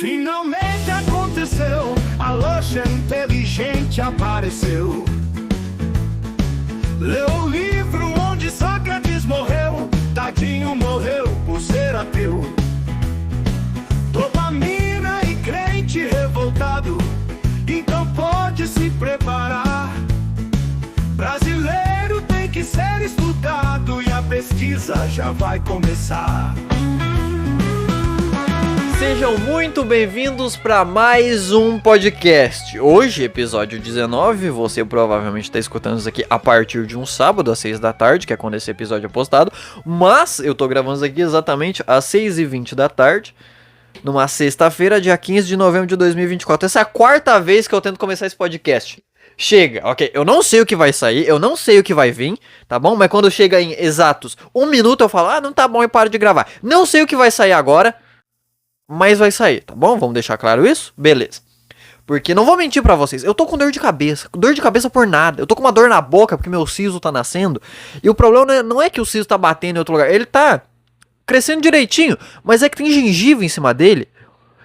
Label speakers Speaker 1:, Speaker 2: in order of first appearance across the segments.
Speaker 1: Finalmente aconteceu, a loja inteligente apareceu. Leu o livro onde Sócrates morreu, tadinho morreu por ser ateu. Dopamina e crente revoltado, então pode se preparar. Brasileiro tem que ser estudado e a pesquisa já vai começar.
Speaker 2: Sejam muito bem-vindos para mais um podcast. Hoje, episódio 19, você provavelmente está escutando isso aqui a partir de um sábado às 6 da tarde, que é quando esse episódio é postado. Mas eu tô gravando isso aqui exatamente às 6h20 da tarde, numa sexta-feira, dia 15 de novembro de 2024. Essa é a quarta vez que eu tento começar esse podcast. Chega, ok? Eu não sei o que vai sair, eu não sei o que vai vir, tá bom? Mas quando chega em exatos 1 minuto eu falo, não tá bom e paro de gravar. Não sei o que vai sair agora, mas vai sair, tá bom? Vamos deixar claro isso? Beleza. Porque não vou mentir pra vocês, eu tô com dor de cabeça por nada. Eu tô com uma dor na boca porque meu siso tá nascendo. E o problema não é que o siso tá batendo em outro lugar, ele tá crescendo direitinho, mas é que tem gengiva em cima dele.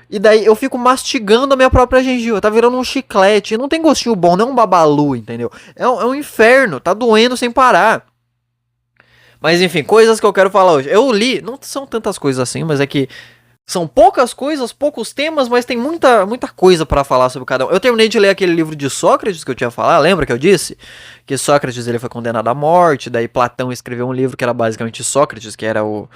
Speaker 2: E daí eu fico mastigando a minha própria gengiva, tá virando um chiclete, não tem gostinho bom, não é um babalu, entendeu? É um inferno, tá doendo sem parar. Mas enfim, coisas que eu quero falar hoje. Eu li, não são tantas coisas assim, mas é que são poucas coisas, poucos temas, mas tem muita coisa pra falar sobre cada um. Eu terminei de ler aquele livro de Sócrates que eu tinha falado, lembra que eu disse? Que Sócrates ele foi condenado à morte, daí Platão escreveu um livro que era basicamente Sócrates, que era o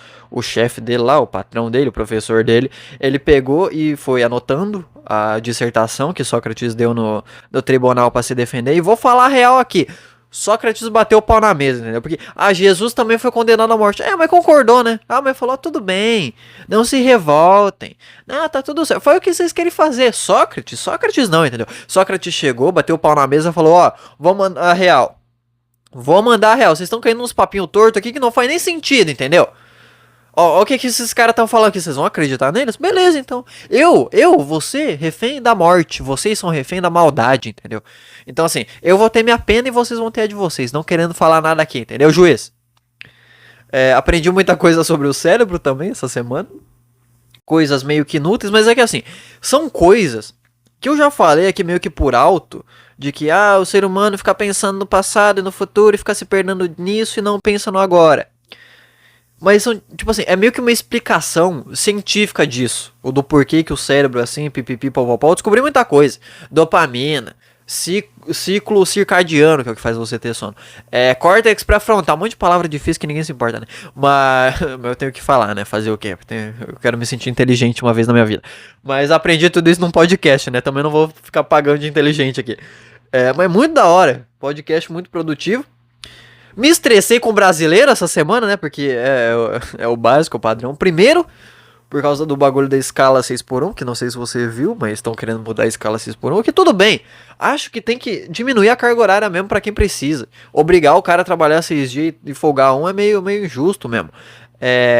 Speaker 2: chefe dele lá, o patrão dele, o professor dele. Ele pegou e foi anotando a dissertação que Sócrates deu no tribunal pra se defender. E vou falar a real aqui. Sócrates bateu o pau na mesa, entendeu? Porque, Jesus também foi condenado à morte. Mas concordou, né? Mas falou, tudo bem, não se revoltem. Tá tudo certo. Foi o que vocês querem fazer. Sócrates não, entendeu? Sócrates chegou, bateu o pau na mesa e falou, vou mandar a real. Vocês estão caindo uns papinhos tortos aqui que não faz nem sentido, entendeu? O que esses caras estão falando aqui? Vocês vão acreditar neles? Beleza, então. Você, refém da morte. Vocês são refém da maldade, entendeu? Então, assim, eu vou ter minha pena e vocês vão ter a de vocês. Não querendo falar nada aqui, entendeu, juiz? Aprendi muita coisa sobre o cérebro também essa semana. Coisas meio que inúteis, mas é que assim, são coisas que eu já falei aqui meio que por alto. De que, o ser humano fica pensando no passado e no futuro e fica se perdendo nisso e não pensa no agora. Mas são, tipo assim, é meio que uma explicação científica disso. Ou do porquê que o cérebro, assim, pipipi, popopó. Eu descobri muita coisa. Dopamina, ciclo circadiano, que é o que faz você ter sono. Córtex pré-frontal, um monte de palavra difícil que ninguém se importa, né? Mas eu tenho que falar, né? Fazer o quê? Eu quero me sentir inteligente uma vez na minha vida. Mas aprendi tudo isso num podcast, né? Também não vou ficar pagando de inteligente aqui. Mas muito da hora. Podcast muito produtivo. Me estressei com o brasileiro essa semana, né? Porque é o básico, o padrão. Primeiro, por causa do bagulho da escala 6x1, que não sei se você viu, mas estão querendo mudar a escala 6x1, que tudo bem. Acho que tem que diminuir a carga horária mesmo pra quem precisa. Obrigar o cara a trabalhar 6 dias e folgar um é meio injusto mesmo.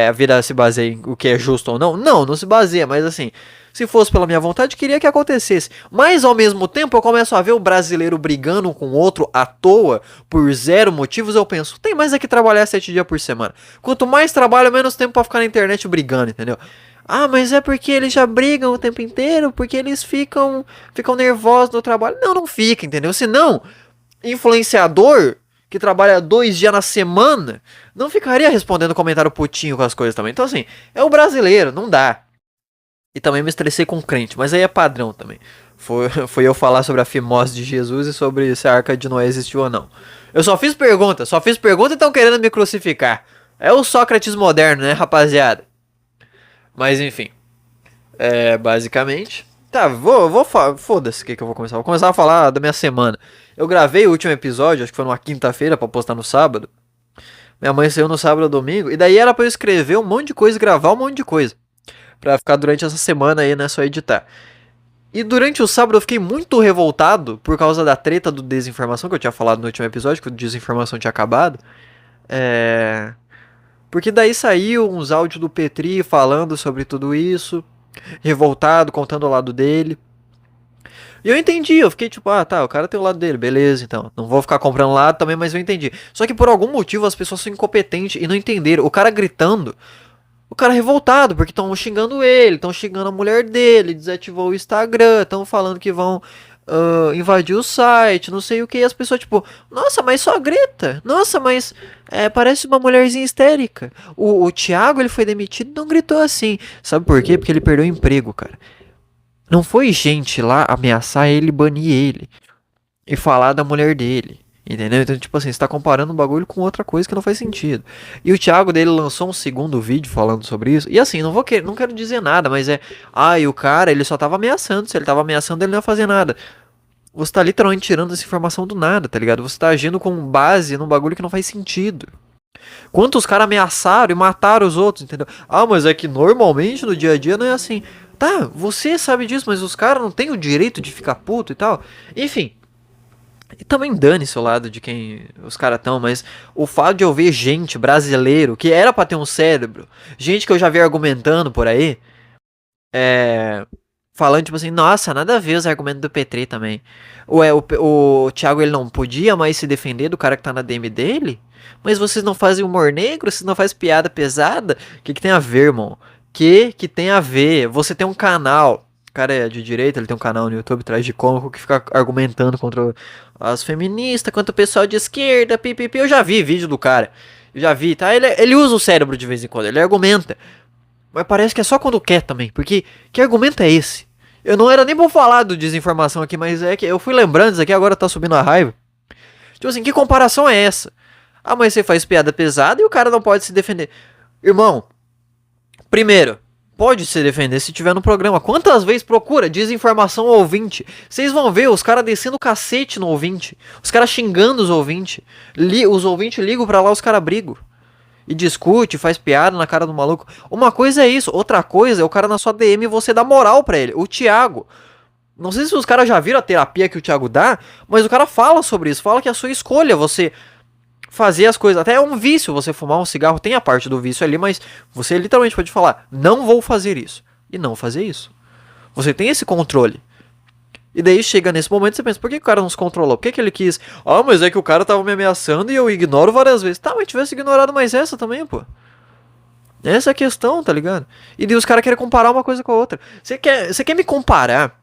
Speaker 2: A vida se baseia em o que é justo ou não? Não se baseia, mas assim, se fosse pela minha vontade, queria que acontecesse. Mas ao mesmo tempo, eu começo a ver o brasileiro brigando com o outro à toa, por zero motivos, eu penso, tem mais é que trabalhar 7 dias por semana. Quanto mais trabalho, menos tempo pra ficar na internet brigando, entendeu? Mas é porque eles já brigam o tempo inteiro, porque eles ficam nervosos no trabalho. Não fica, entendeu? Senão, influenciador que trabalha 2 dias na semana, não ficaria respondendo comentário putinho com as coisas também. Então assim, é o brasileiro, não dá. E também me estressei com crente, mas aí é padrão também. Foi eu falar sobre a fimose de Jesus e sobre se a arca de Noé existiu ou não. Eu só fiz pergunta e estão querendo me crucificar. É o Sócrates moderno, né, rapaziada? Mas enfim, basicamente... Tá, foda-se o que eu vou começar. Vou começar a falar da minha semana. Eu gravei o último episódio, acho que foi numa quinta-feira, pra postar no sábado. Minha mãe saiu no sábado ou domingo. E daí era pra eu escrever um monte de coisa e gravar um monte de coisa. Pra ficar durante essa semana aí, né, só editar. E durante o sábado eu fiquei muito revoltado por causa da treta do desinformação, que eu tinha falado no último episódio, que o desinformação tinha acabado. Porque daí saiu uns áudios do Petri falando sobre tudo isso, revoltado, contando o lado dele. E eu entendi, eu fiquei tipo, tá, o cara tem o lado dele, beleza, então. Não vou ficar comprando lado também, mas eu entendi. Só que por algum motivo as pessoas são incompetentes e não entenderam. O cara gritando O cara revoltado, porque estão xingando ele, estão xingando a mulher dele, desativou o Instagram, estão falando que vão invadir o site, não sei o que, e as pessoas tipo, nossa, mas só grita, nossa, mas parece uma mulherzinha histérica. O Thiago, ele foi demitido e não gritou assim, sabe por quê? Porque ele perdeu o emprego, cara. Não foi gente lá ameaçar ele, banir ele e falar da mulher dele. Entendeu? Então, tipo assim, você tá comparando um bagulho com outra coisa que não faz sentido. E o Thiago dele lançou um segundo vídeo falando sobre isso. E assim, não quero dizer nada, mas e o cara, ele só tava ameaçando. Se ele tava ameaçando, ele não ia fazer nada. Você tá literalmente tirando essa informação do nada, tá ligado? Você tá agindo com base num bagulho que não faz sentido. Quantos caras ameaçaram e mataram os outros, entendeu? Ah, mas é que normalmente no dia a dia não é assim. Tá, você sabe disso, mas os caras não têm o direito de ficar puto e tal. Enfim. E também dane-se o lado de quem os caras tão, mas o fato de eu ver gente brasileiro que era pra ter um cérebro, gente que eu já vi argumentando por aí, falando tipo assim, nossa, nada a ver os argumentos do Petri também. Ué, o Thiago ele não podia mais se defender do cara que tá na DM dele? Mas vocês não fazem humor negro? Vocês não fazem piada pesada? O que tem a ver, irmão? Que tem a ver? Você tem um canal. O cara é de direita, ele tem um canal no YouTube atrás de cômico que fica argumentando contra as feministas, contra o pessoal de esquerda, pipipi. Eu já vi vídeo do cara. Eu já vi, tá? Ele usa o cérebro de vez em quando, ele argumenta. Mas parece que é só quando quer também. Porque que argumento é esse? Eu não era nem pra falar do desinformação aqui, mas é que eu fui lembrando isso aqui, agora tá subindo a raiva. Tipo assim, que comparação é essa? Ah, mas você faz piada pesada e o cara não pode se defender. Irmão, primeiro, pode se defender se tiver no programa. Quantas vezes procura desinformação ao ouvinte? Vocês vão ver os caras descendo o cacete no ouvinte. Os caras xingando os ouvintes. Os ouvintes ligam pra lá, os caras brigam. E discute, faz piada na cara do maluco. Uma coisa é isso, outra coisa é o cara na sua DM e você dá moral pra ele. O Thiago. Não sei se os caras já viram a terapia que o Thiago dá, mas o cara fala sobre isso. Fala que é a sua escolha você fazer as coisas. Até é um vício você fumar um cigarro, tem a parte do vício ali, mas você literalmente pode falar, não vou fazer isso. E não fazer isso. Você tem esse controle. E daí chega nesse momento e você pensa, por que o cara não se controlou? Por que ele quis? Ah, mas é que o cara tava me ameaçando e eu ignoro várias vezes. Tá, mas tivesse ignorado mais essa também, pô. Essa é a questão, tá ligado? E daí os caras querem comparar uma coisa com a outra. Você quer me comparar?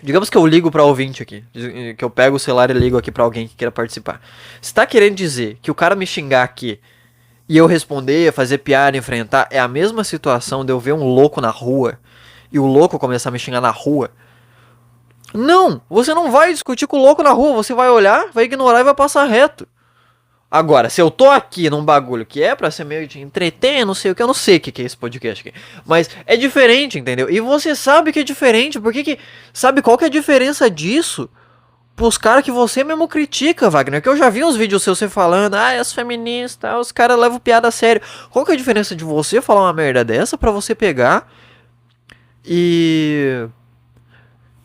Speaker 2: Digamos que eu ligo pra ouvinte aqui. Que eu pego o celular e ligo aqui pra alguém que queira participar. Você tá querendo dizer que o cara me xingar aqui e eu responder, fazer piada, enfrentar, é a mesma situação de eu ver um louco na rua e o louco começar a me xingar na rua? Não! Você não vai discutir com o louco na rua. Você vai olhar, vai ignorar e vai passar reto. Agora, se eu tô aqui num bagulho que é pra ser meio de entreter, não sei o que, eu não sei o que é esse podcast aqui. Mas é diferente, entendeu? E você sabe que é diferente, porque sabe qual que é a diferença disso? Pros caras que você mesmo critica, Wagner. Que eu já vi uns vídeos seus você falando, as feministas, os caras levam piada a sério. Qual que é a diferença de você falar uma merda dessa pra você pegar e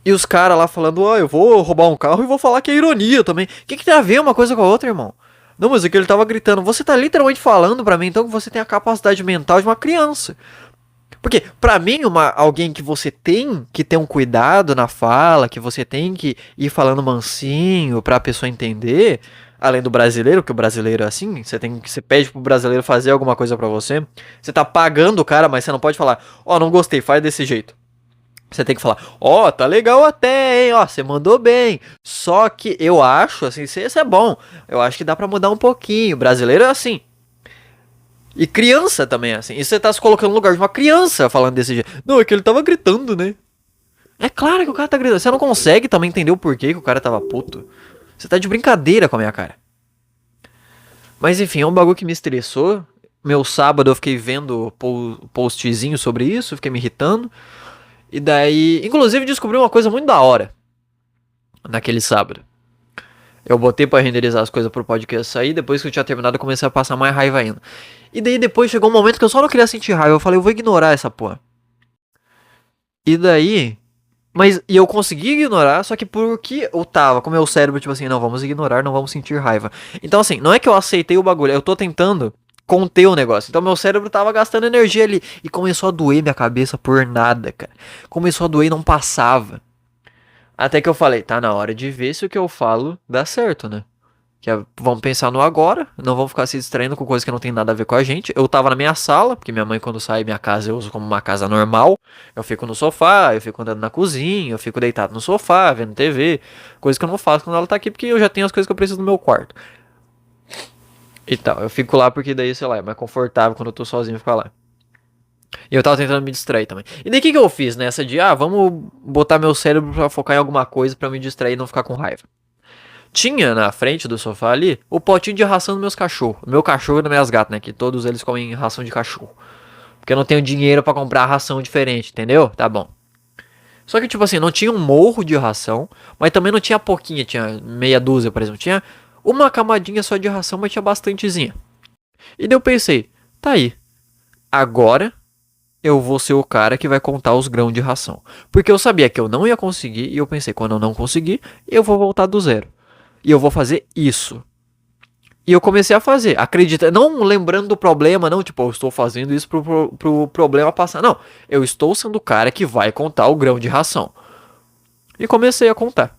Speaker 2: os caras lá falando, eu vou roubar um carro e vou falar que é ironia também. O que tem a ver uma coisa com a outra, irmão? Não, mas é que ele tava gritando. Você tá literalmente falando pra mim, então, que você tem a capacidade mental de uma criança. Porque, pra mim, alguém que você tem que ter um cuidado na fala, que você tem que ir falando mansinho pra pessoa entender, além do brasileiro, que o brasileiro é assim, você pede pro brasileiro fazer alguma coisa pra você, você tá pagando o cara, mas você não pode falar, não gostei, faz desse jeito. Você tem que falar, tá legal até, hein, você mandou bem. Só que eu acho, assim, isso é bom. Eu acho que dá pra mudar um pouquinho. O brasileiro é assim. E criança também é assim. E você tá se colocando no lugar de uma criança falando desse jeito. Não, é que ele tava gritando, né? É claro que o cara tá gritando. Você não consegue também entender o porquê que o cara tava puto. Você tá de brincadeira com a minha cara. Mas enfim, é um bagulho que me estressou. Meu sábado eu fiquei vendo postzinho sobre isso, fiquei me irritando. E daí, inclusive, descobri uma coisa muito da hora naquele sábado. Eu botei pra renderizar as coisas pro podcast sair. Depois que eu tinha terminado, eu comecei a passar mais raiva ainda. E daí depois chegou um momento que eu só não queria sentir raiva. Eu falei, eu vou ignorar essa porra. E daí... E eu consegui ignorar, só que porque eu tava com meu cérebro, tipo assim, não, vamos ignorar, não vamos sentir raiva. Então assim, não é que eu aceitei o bagulho, eu tô tentando conter o negócio. Então meu cérebro tava gastando energia ali. E começou a doer minha cabeça por nada, cara. Começou a doer e não passava. Até que eu falei, tá na hora de ver se o que eu falo dá certo, né? Vamos pensar no agora, não vamos ficar se distraindo com coisas que não tem nada a ver com a gente. Eu tava na minha sala, porque minha mãe quando sai minha casa eu uso como uma casa normal. Eu fico no sofá, eu fico andando na cozinha, eu fico deitado no sofá, vendo TV. Coisa que eu não faço quando ela tá aqui, porque eu já tenho as coisas que eu preciso no meu quarto. E tal, eu fico lá porque daí, sei lá, é mais confortável quando eu tô sozinho ficar lá. E eu tava tentando me distrair também. E daí o que eu fiz nessa de, vamos botar meu cérebro pra focar em alguma coisa pra me distrair e não ficar com raiva. Tinha na frente do sofá ali o potinho de ração dos meus cachorros. Meu cachorro e das minhas gatas, né? Que todos eles comem ração de cachorro. Porque eu não tenho dinheiro pra comprar ração diferente, entendeu? Tá bom. Só que, tipo assim, não tinha um morro de ração, mas também não tinha pouquinha, tinha meia dúzia, por exemplo. Tinha uma camadinha só de ração, mas tinha bastantezinha. E daí eu pensei, tá aí. Agora eu vou ser o cara que vai contar os grãos de ração. Porque eu sabia que eu não ia conseguir, e eu pensei, quando eu não conseguir, eu vou voltar do zero. E eu vou fazer isso. E eu comecei a fazer, acredita, não lembrando do problema, não, tipo, eu estou fazendo isso pro problema passar. Não, eu estou sendo o cara que vai contar o grão de ração. E comecei a contar.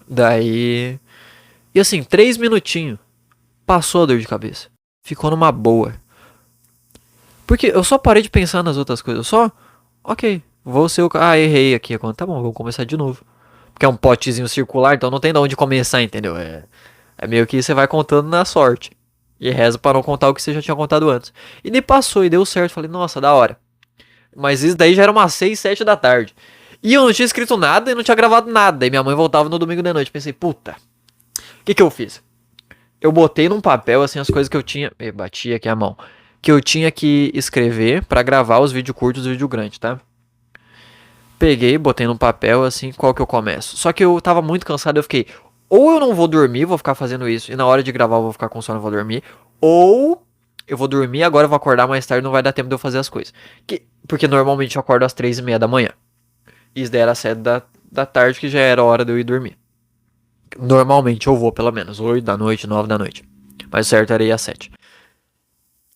Speaker 2: Daí. E assim, 3 minutinhos. Passou a dor de cabeça. Ficou numa boa. Porque eu só parei de pensar nas outras coisas. Eu só. Ok, vou ser o cara. Errei aqui. Tá bom, vamos começar de novo. Porque é um potezinho circular, então não tem de onde começar, entendeu? É meio que você vai contando na sorte. E reza pra não contar o que você já tinha contado antes. E daí passou e deu certo. Falei, nossa, da hora. Mas isso daí já era umas 6, 7 da tarde. E eu não tinha escrito nada e não tinha gravado nada. E minha mãe voltava no domingo de noite. Pensei, puta. O que eu fiz? Eu botei num papel, assim, as coisas que eu tinha. Bati aqui a mão. Que eu tinha que escrever pra gravar os vídeos curtos e os vídeos grandes, tá? Peguei, botei num papel, assim, qual que eu começo. Só que eu tava muito cansado, eu fiquei, ou eu não vou dormir, vou ficar fazendo isso, e na hora de gravar eu vou ficar com sono e vou dormir, ou eu vou dormir, agora eu vou acordar mais tarde, não vai dar tempo de eu fazer as coisas. Porque normalmente eu acordo às 3:30 da manhã. Isso daí era 7 da tarde, que já era hora de eu ir dormir. Normalmente eu vou, pelo menos, 8 da noite, 9 da noite. Mas certo era ir às 7.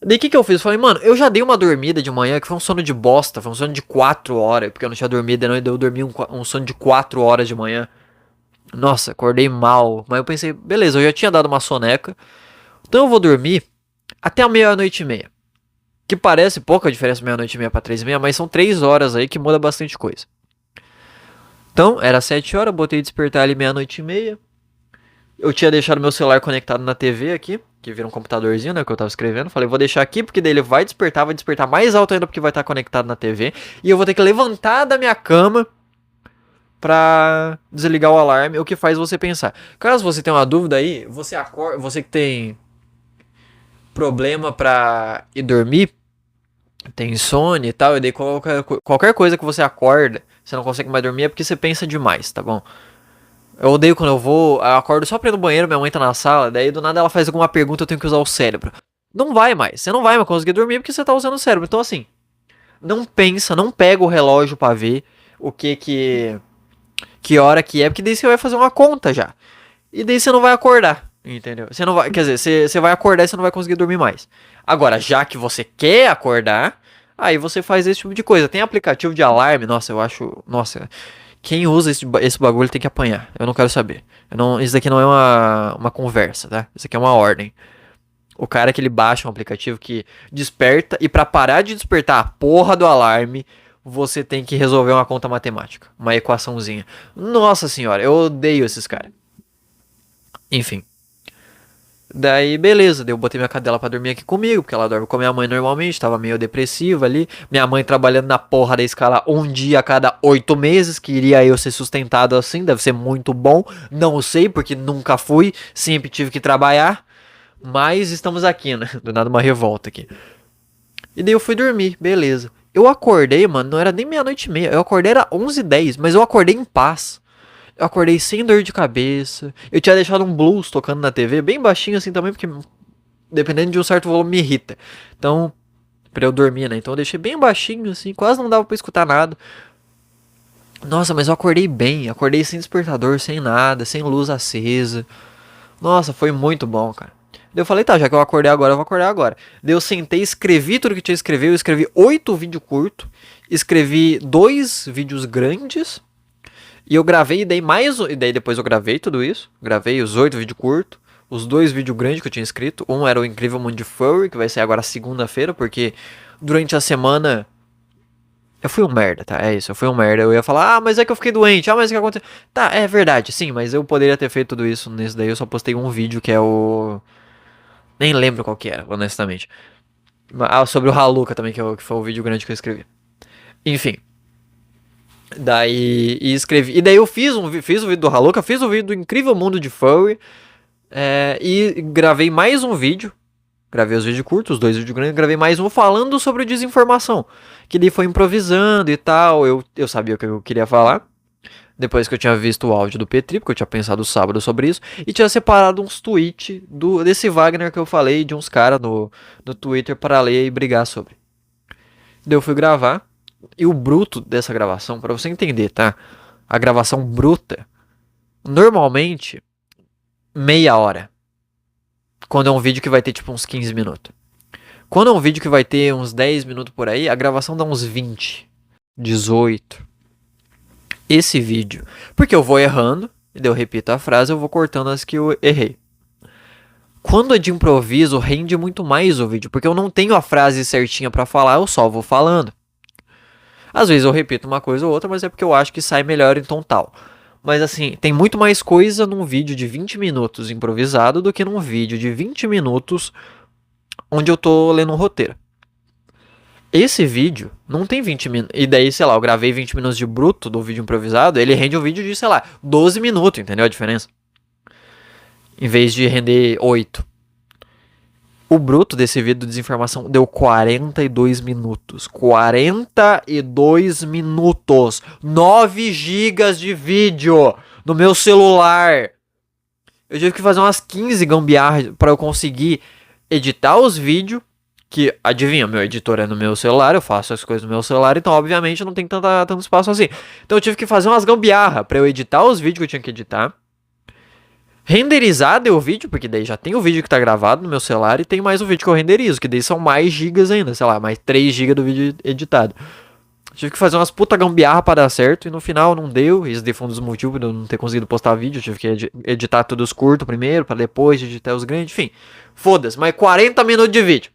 Speaker 2: Daí o que eu fiz? Falei, mano, eu já dei uma dormida de manhã que foi um sono de bosta, foi um sono de 4 horas, porque eu não tinha dormido de noite, eu dormi um sono de 4 horas de manhã. Nossa, acordei mal, mas eu pensei, beleza, eu já tinha dado uma soneca, então eu vou dormir até a meia-noite e meia. Que parece pouca diferença meia-noite e meia pra 3:30, mas são 3 horas aí que muda bastante coisa. Então, era 7 horas, botei despertar ali meia-noite e meia. Eu tinha deixado meu celular conectado na TV aqui, que vira um computadorzinho, né, que eu tava escrevendo. Falei, vou deixar aqui, porque daí ele vai despertar mais alto ainda, porque vai estar conectado na TV. E eu vou ter que levantar da minha cama pra desligar o alarme, o que faz você pensar. Caso você tenha uma dúvida aí, você que tem problema pra ir dormir, tem insônia e tal, e daí qualquer coisa que você acorda, você não consegue mais dormir, é porque você pensa demais, tá bom? Eu odeio quando eu acordo só pra ir no banheiro, minha mãe tá na sala, daí do nada ela faz alguma pergunta, eu tenho que usar o cérebro. Não vai mais, você não vai mais conseguir dormir porque você tá usando o cérebro. Então assim, não pensa, não pega o relógio pra ver o que hora que é, porque daí você vai fazer uma conta já. E daí você não vai acordar, entendeu? Você não vai, quer dizer, você vai acordar e você não vai conseguir dormir mais. Agora, já que você quer acordar, aí você faz esse tipo de coisa. Tem aplicativo de alarme, nossa, eu acho, nossa, quem usa esse bagulho tem que apanhar. Eu não quero saber. Isso daqui não é uma conversa, tá? Isso aqui é uma ordem. O cara que ele baixa um aplicativo que desperta, e pra parar de despertar a porra do alarme, você tem que resolver uma conta matemática. Uma equaçãozinha. Nossa senhora, eu odeio esses caras. Enfim. Daí, beleza, eu botei minha cadela pra dormir aqui comigo, porque ela dorme com a minha mãe normalmente, tava meio depressiva ali. Minha mãe trabalhando na porra da escala um dia a cada 8 meses, que iria eu ser sustentado assim, deve ser muito bom. Não sei, porque nunca fui, sempre tive que trabalhar. Mas estamos aqui, né? Do nada uma revolta aqui. E daí eu fui dormir, beleza. Eu acordei, mano, não era nem meia-noite e meia, eu acordei era 11:10, mas eu acordei em paz. Eu acordei sem dor de cabeça. Eu tinha deixado um blues tocando na TV, bem baixinho assim também, porque dependendo de um certo volume me irrita. Então, pra eu dormir, né? Então eu deixei bem baixinho assim, quase não dava pra escutar nada. Nossa, mas eu acordei bem, acordei sem despertador, sem nada, sem luz acesa. Nossa, foi muito bom, cara. Daí eu falei, tá, já que eu acordei agora, eu vou acordar agora. Daí eu sentei, escrevi tudo que tinha que escrever. Eu escrevi 8 vídeos curtos, escrevi 2 vídeos grandes. E eu gravei, e daí depois eu gravei tudo isso. Gravei os 8 vídeos curtos, os 2 vídeos grandes que eu tinha escrito. Um era o Incrível Mundo de Furry, que vai ser agora segunda-feira, porque durante a semana eu fui um merda, tá? É isso, eu fui um merda. Eu ia falar, mas é que eu fiquei doente, mas é que aconteceu. Tá, é verdade, sim, mas eu poderia ter feito tudo isso nesse daí. Eu só postei um vídeo que é o. Nem lembro qual que era, honestamente. Sobre o Haluka também, que foi o vídeo grande que eu escrevi. Enfim. Daí. E escrevi. E daí eu fiz o vídeo do Haluka, fiz o vídeo do Incrível Mundo de Furry. E gravei mais um vídeo. Gravei os vídeos curtos, os 2 vídeos grandes, gravei mais um falando sobre desinformação. Que daí foi improvisando e tal. Eu sabia o que eu queria falar. Depois que eu tinha visto o áudio do Petri, porque eu tinha pensado sábado sobre isso. E tinha separado uns tweets desse Wagner que eu falei, de uns caras no Twitter para ler e brigar sobre. Daí eu fui gravar. E o bruto dessa gravação, para você entender, tá? A gravação bruta, normalmente, meia hora. Quando é um vídeo que vai ter tipo uns 15 minutos. Quando é um vídeo que vai ter uns 10 minutos por aí, a gravação dá uns 20, 18. Esse vídeo. Porque eu vou errando, e daí eu repito a frase, eu vou cortando as que eu errei. Quando é de improviso, rende muito mais o vídeo, porque eu não tenho a frase certinha pra falar, eu só vou falando. Às vezes eu repito uma coisa ou outra, mas é porque eu acho que sai melhor em tom tal. Mas assim, tem muito mais coisa num vídeo de 20 minutos improvisado do que num vídeo de 20 minutos onde eu tô lendo um roteiro. Esse vídeo não tem 20 minutos. E daí, sei lá, eu gravei 20 minutos de bruto do vídeo improvisado, ele rende um vídeo de, sei lá, 12 minutos, entendeu a diferença? Em vez de render 8. O bruto desse vídeo de desinformação deu 42 minutos. 42 minutos. 9 gigas de vídeo no meu celular. Eu tive que fazer umas 15 gambiarras para eu conseguir editar os vídeos. Que, adivinha, meu editor é no meu celular, eu faço as coisas no meu celular, então obviamente não tem tanto espaço assim. Então eu tive que fazer umas gambiarra para eu editar os vídeos que eu tinha que editar. Renderizar o vídeo, porque daí já tem o vídeo que tá gravado no meu celular e tem mais o vídeo que eu renderizo, que daí são mais gigas ainda, sei lá, mais 3 gigas do vídeo editado. Tive que fazer umas puta gambiarra pra dar certo e no final não deu. Isso daí foi um dos motivos de eu não ter conseguido postar vídeo. Eu tive que editar todos os curtos primeiro, pra depois editar os grandes, enfim. Foda-se, mas 40 minutos de vídeo.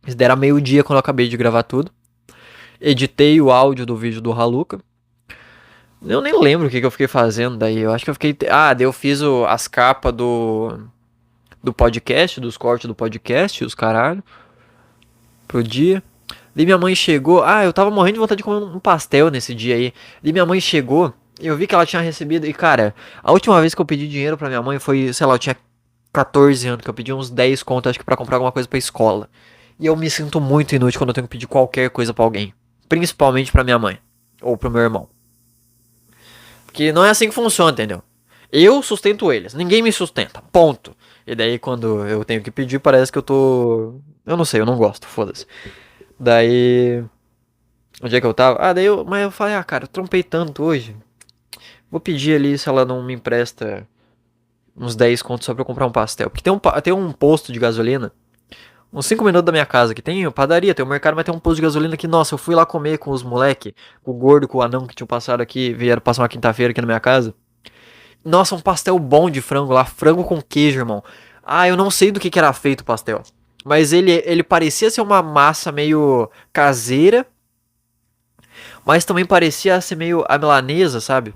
Speaker 2: Isso daí era meio-dia quando eu acabei de gravar tudo. Editei o áudio do vídeo do Haluka. Eu nem lembro o que eu fiquei fazendo daí. Eu acho que eu fiquei. Daí eu fiz as capas do podcast, dos cortes do podcast, os caralho. Pro dia. Daí minha mãe chegou. Eu tava morrendo de vontade de comer um pastel nesse dia aí. Daí minha mãe chegou. Eu vi que ela tinha recebido. E cara, a última vez que eu pedi dinheiro pra minha mãe foi, sei lá, eu tinha 14 anos. Que eu pedi uns 10 conto, acho que pra comprar alguma coisa pra escola. E eu me sinto muito inútil quando eu tenho que pedir qualquer coisa pra alguém. Principalmente pra minha mãe. Ou pro meu irmão. Porque não é assim que funciona, entendeu? Eu sustento eles. Ninguém me sustenta. Ponto. E daí quando eu tenho que pedir, parece que eu tô. Eu não sei, eu não gosto. Foda-se. Daí. Onde é que eu tava? Mas eu falei, cara, eu trompei tanto hoje. Vou pedir ali se ela não me empresta uns 10 contos só pra eu comprar um pastel. Porque tem um posto de gasolina. Uns 5 minutos da minha casa, que tem padaria, tem um mercado, mas tem um posto de gasolina que, nossa, eu fui lá comer com os moleque, com o gordo, com o anão que tinham passado aqui, vieram passar uma quinta-feira aqui na minha casa. Nossa, um pastel bom de frango lá, frango com queijo, irmão. Eu não sei do que era feito o pastel. Mas ele parecia ser uma massa meio caseira, mas também parecia ser meio a milanesa, sabe?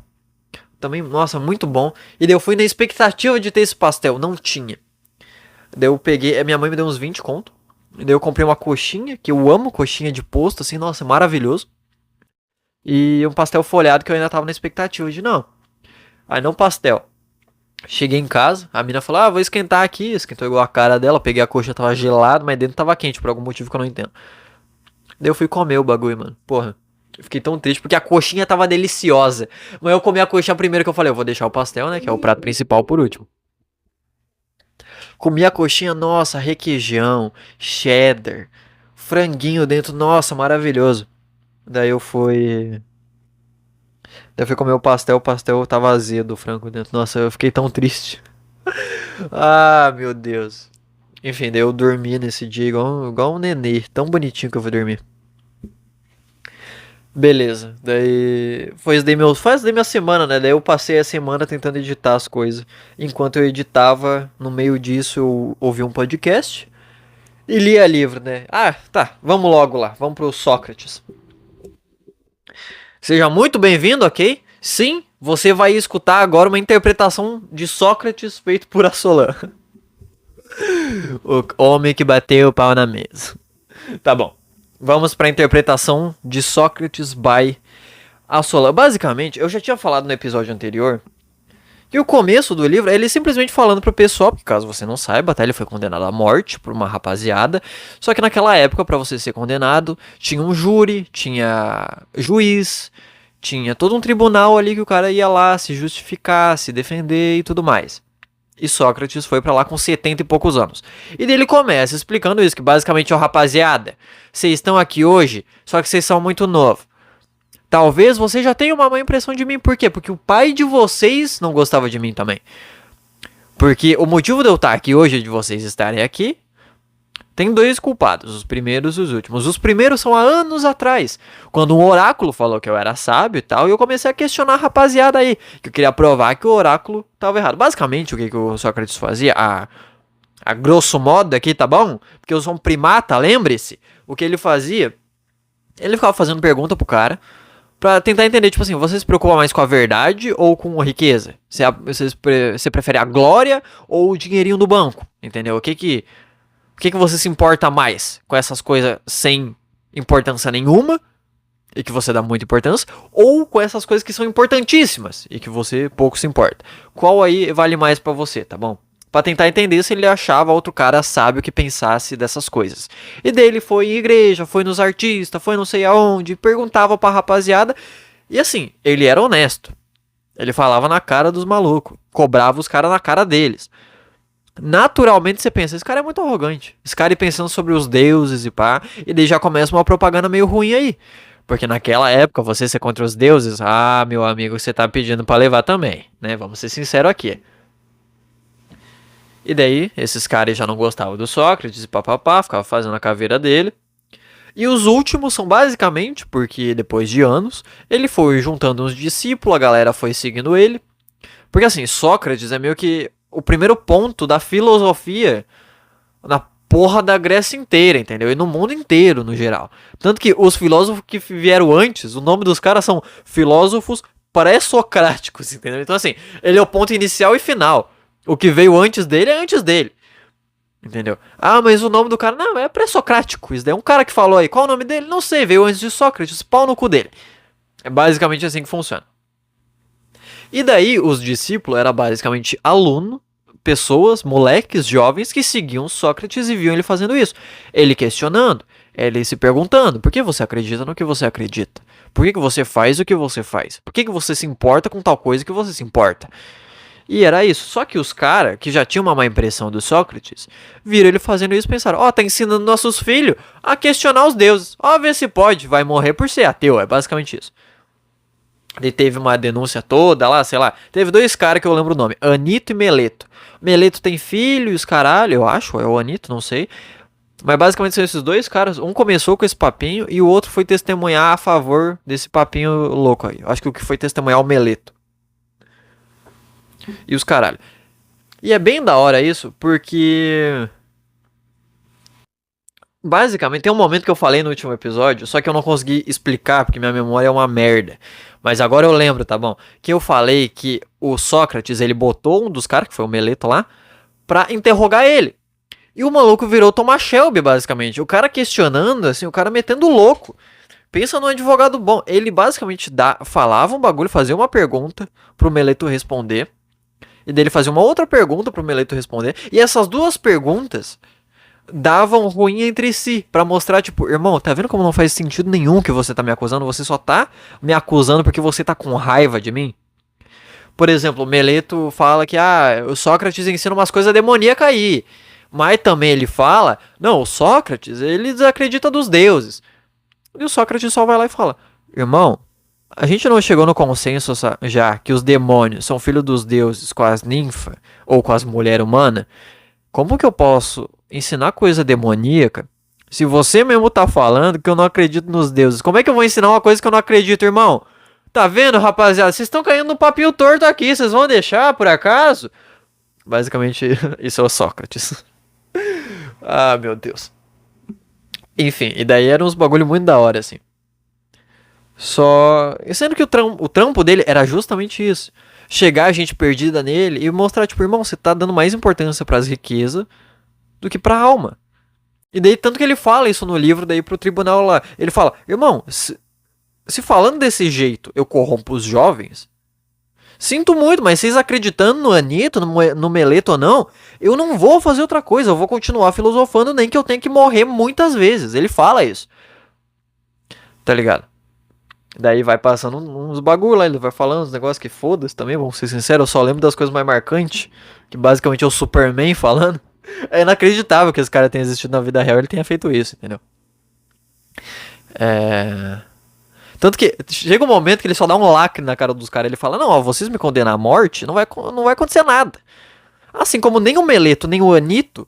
Speaker 2: Também, nossa, muito bom. E daí eu fui na expectativa de ter esse pastel, não tinha. Daí eu peguei, minha mãe me deu uns 20 conto. E daí eu comprei uma coxinha, que eu amo coxinha de posto, assim, nossa, maravilhoso. E um pastel folhado que eu ainda tava na expectativa de não. Aí não pastel. Cheguei em casa, a mina falou, vou esquentar aqui. Esquentou igual a cara dela, peguei a coxa, tava gelado, mas dentro tava quente, por algum motivo que eu não entendo. Daí eu fui comer o bagulho, mano. Porra, eu fiquei tão triste porque a coxinha tava deliciosa. Mas eu comi a coxinha primeiro que eu falei, eu vou deixar o pastel, né, que é o prato principal por último. Comi a coxinha, nossa, requeijão, cheddar, franguinho dentro, nossa, maravilhoso. Daí eu fui comer o pastel tava azedo, o frango dentro. Nossa, eu fiquei tão triste. Meu Deus. Enfim, daí eu dormi nesse dia igual um nenê, tão bonitinho que eu fui dormir. Beleza, daí faz daí minha semana, né? Daí eu passei a semana tentando editar as coisas. Enquanto eu editava, no meio disso eu ouvi um podcast e lia livro, né? Ah, tá, vamos logo lá, vamos pro Sócrates. Seja muito bem-vindo, ok? Sim, você vai escutar agora uma interpretação de Sócrates feito por Assolan. O homem que bateu o pau na mesa. Tá bom. Vamos para a interpretação de Sócrates by Assolan. Basicamente, eu já tinha falado no episódio anterior que o começo do livro é ele simplesmente falando pro pessoal, porque caso você não saiba, tá, ele foi condenado à morte por uma rapaziada. Só que naquela época, para você ser condenado, tinha um júri, tinha juiz, tinha todo um tribunal ali que o cara ia lá se justificar, se defender e tudo mais. E Sócrates foi pra lá com 70 e poucos anos. E daí ele começa explicando isso, que basicamente, ó, rapaziada, vocês estão aqui hoje, só que vocês são muito novos. Talvez você já tenha uma má impressão de mim. Por quê? Porque o pai de vocês não gostava de mim também. Porque o motivo de eu estar aqui hoje, de vocês estarem aqui, tem dois culpados, os primeiros e os últimos. Os primeiros são há anos atrás, quando um oráculo falou que eu era sábio e tal, e eu comecei a questionar a rapaziada aí, que eu queria provar que o oráculo estava errado. Basicamente, o que o Sócrates fazia, a grosso modo aqui, tá bom? Porque eu sou um primata, lembre-se. O que ele fazia, ele ficava fazendo pergunta pro cara, pra tentar entender, tipo assim, você se preocupa mais com a verdade ou com a riqueza? Você prefere a glória ou o dinheirinho do banco? Entendeu? O que você se importa mais com essas coisas sem importância nenhuma e que você dá muita importância, ou com essas coisas que são importantíssimas e que você pouco se importa? Qual aí vale mais pra você, tá bom? Pra tentar entender se ele achava outro cara sábio que pensasse dessas coisas. E daí ele foi em igreja, foi nos artistas, foi não sei aonde, perguntava pra rapaziada. E assim, ele era honesto. Ele falava na cara dos malucos, cobrava os caras na cara deles. Naturalmente você pensa, esse cara é muito arrogante. Esse cara aí pensando sobre os deuses e pá. E daí já começa uma propaganda meio ruim aí. Porque naquela época, você ser contra os deuses, ah, meu amigo, você tá pedindo pra levar também, né? Vamos ser sinceros aqui. E daí, esses caras já não gostavam do Sócrates e papapá, ficavam fazendo a caveira dele. E os últimos são basicamente porque depois de anos, ele foi juntando uns discípulos, a galera foi seguindo ele. Porque assim, Sócrates é meio que o primeiro ponto da filosofia na porra da Grécia inteira, entendeu? E no mundo inteiro, no geral. Tanto que os filósofos que vieram antes, o nome dos caras são filósofos pré-socráticos, entendeu? Então assim, ele é o ponto inicial e final. O que veio antes dele é antes dele. Entendeu? Ah, mas o nome do cara, não, é pré-socrático. Isso daí é um cara que falou aí. Qual o nome dele? Não sei, veio antes de Sócrates, pau no cu dele. É basicamente assim que funciona. E daí, os discípulos eram basicamente aluno, pessoas, moleques, jovens que seguiam Sócrates e viam ele fazendo isso. Ele questionando, ele se perguntando, por que você acredita no que você acredita? Por que você faz o que você faz? Por que você se importa com tal coisa que você se importa? E era isso. Só que os caras, que já tinham uma má impressão do Sócrates, viram ele fazendo isso e pensaram, ó, tá ensinando nossos filhos a questionar os deuses. Ó, vê se pode, vai morrer por ser ateu. É basicamente isso. Ele teve uma denúncia toda lá, sei lá. Teve dois caras que eu lembro o nome, Anito e Meleto. Meleto tem filho e os caralho, eu acho, é o Anito, não sei. Mas basicamente são esses dois caras. Um começou com esse papinho e o outro foi testemunhar a favor desse papinho louco aí. Eu acho que o que foi testemunhar é o Meleto. E os caralho. E é bem da hora isso, porque basicamente tem um momento que eu falei no último episódio, só que eu não consegui explicar porque minha memória é uma merda. Mas agora eu lembro, tá bom? Que eu falei que o Sócrates, ele botou um dos caras, que foi o Meleto lá, pra interrogar ele. E o maluco virou Thomas Shelby, basicamente. O cara questionando, assim, o cara metendo louco. Pensa num advogado bom. Ele basicamente falava um bagulho, fazia uma pergunta pro Meleto responder. E dele fazia uma outra pergunta pro Meleto responder. E essas duas perguntas davam ruim entre si. Pra mostrar, tipo, irmão, tá vendo como não faz sentido nenhum que você tá me acusando? Você só tá me acusando porque você tá com raiva de mim? Por exemplo, o Meleto fala que, o Sócrates ensina umas coisas demoníacas aí. Mas também ele fala, não, o Sócrates, ele desacredita dos deuses. E o Sócrates só vai lá e fala, irmão, a gente não chegou no consenso já que os demônios são filhos dos deuses com as ninfas ou com as mulheres humanas? Como que eu posso ensinar coisa demoníaca Se você mesmo tá falando que eu não acredito nos deuses, como é que eu vou ensinar uma coisa que eu não acredito, irmão? Tá vendo, rapaziada? Vocês estão caindo no papinho torto aqui. Vocês vão deixar, por acaso? Basicamente, isso é o Sócrates. Ah, meu Deus. Enfim, e daí eram uns bagulho muito da hora, assim. Só. Sendo que o trampo dele era justamente isso. Chegar a gente perdida nele e mostrar, tipo, irmão, você tá dando mais importância pras riquezas do que pra alma. E daí, tanto que ele fala isso no livro, daí pro tribunal lá. Ele fala, irmão, se falando desse jeito eu corrompo os jovens, sinto muito, mas vocês acreditando no Anitta, no Meleto ou não, eu não vou fazer outra coisa, eu vou continuar filosofando, nem que eu tenha que morrer muitas vezes. Ele fala isso. Tá ligado? Daí vai passando uns bagulho lá, ele vai falando uns negócios que foda-se também, vamos ser sinceros, eu só lembro das coisas mais marcantes, que basicamente é o Superman falando. É inacreditável que esse cara tenha existido na vida real e ele tenha feito isso, entendeu? Tanto que chega um momento que ele só dá um lacre na cara dos caras. Ele fala, não, ó, vocês me condenam à morte, não vai acontecer nada. Assim como nem o Meleto, nem o Anito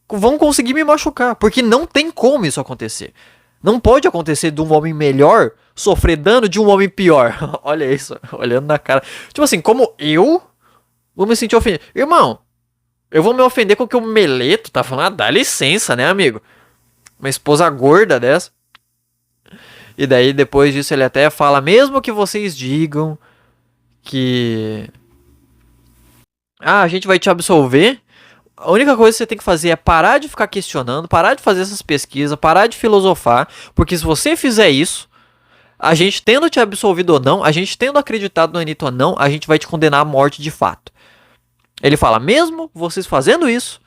Speaker 2: vão conseguir me machucar. Porque não tem como isso acontecer. Não pode acontecer de um homem melhor sofrer dano de um homem pior. Olha isso, olhando na cara. Tipo assim, como eu vou me sentir ofendido. Irmão, eu vou me ofender com o que o Meleto tá falando. Ah, dá licença, né, amigo? Uma esposa gorda dessa. E daí, depois disso, ele até fala, mesmo que vocês digam que... Ah, a gente vai te absolver. A única coisa que você tem que fazer é parar de ficar questionando, parar de fazer essas pesquisas, parar de filosofar. Porque se você fizer isso, a gente tendo te absolvido ou não, a gente tendo acreditado no Anitta ou não, a gente vai te condenar à morte de fato. Ele fala, mesmo vocês fazendo isso,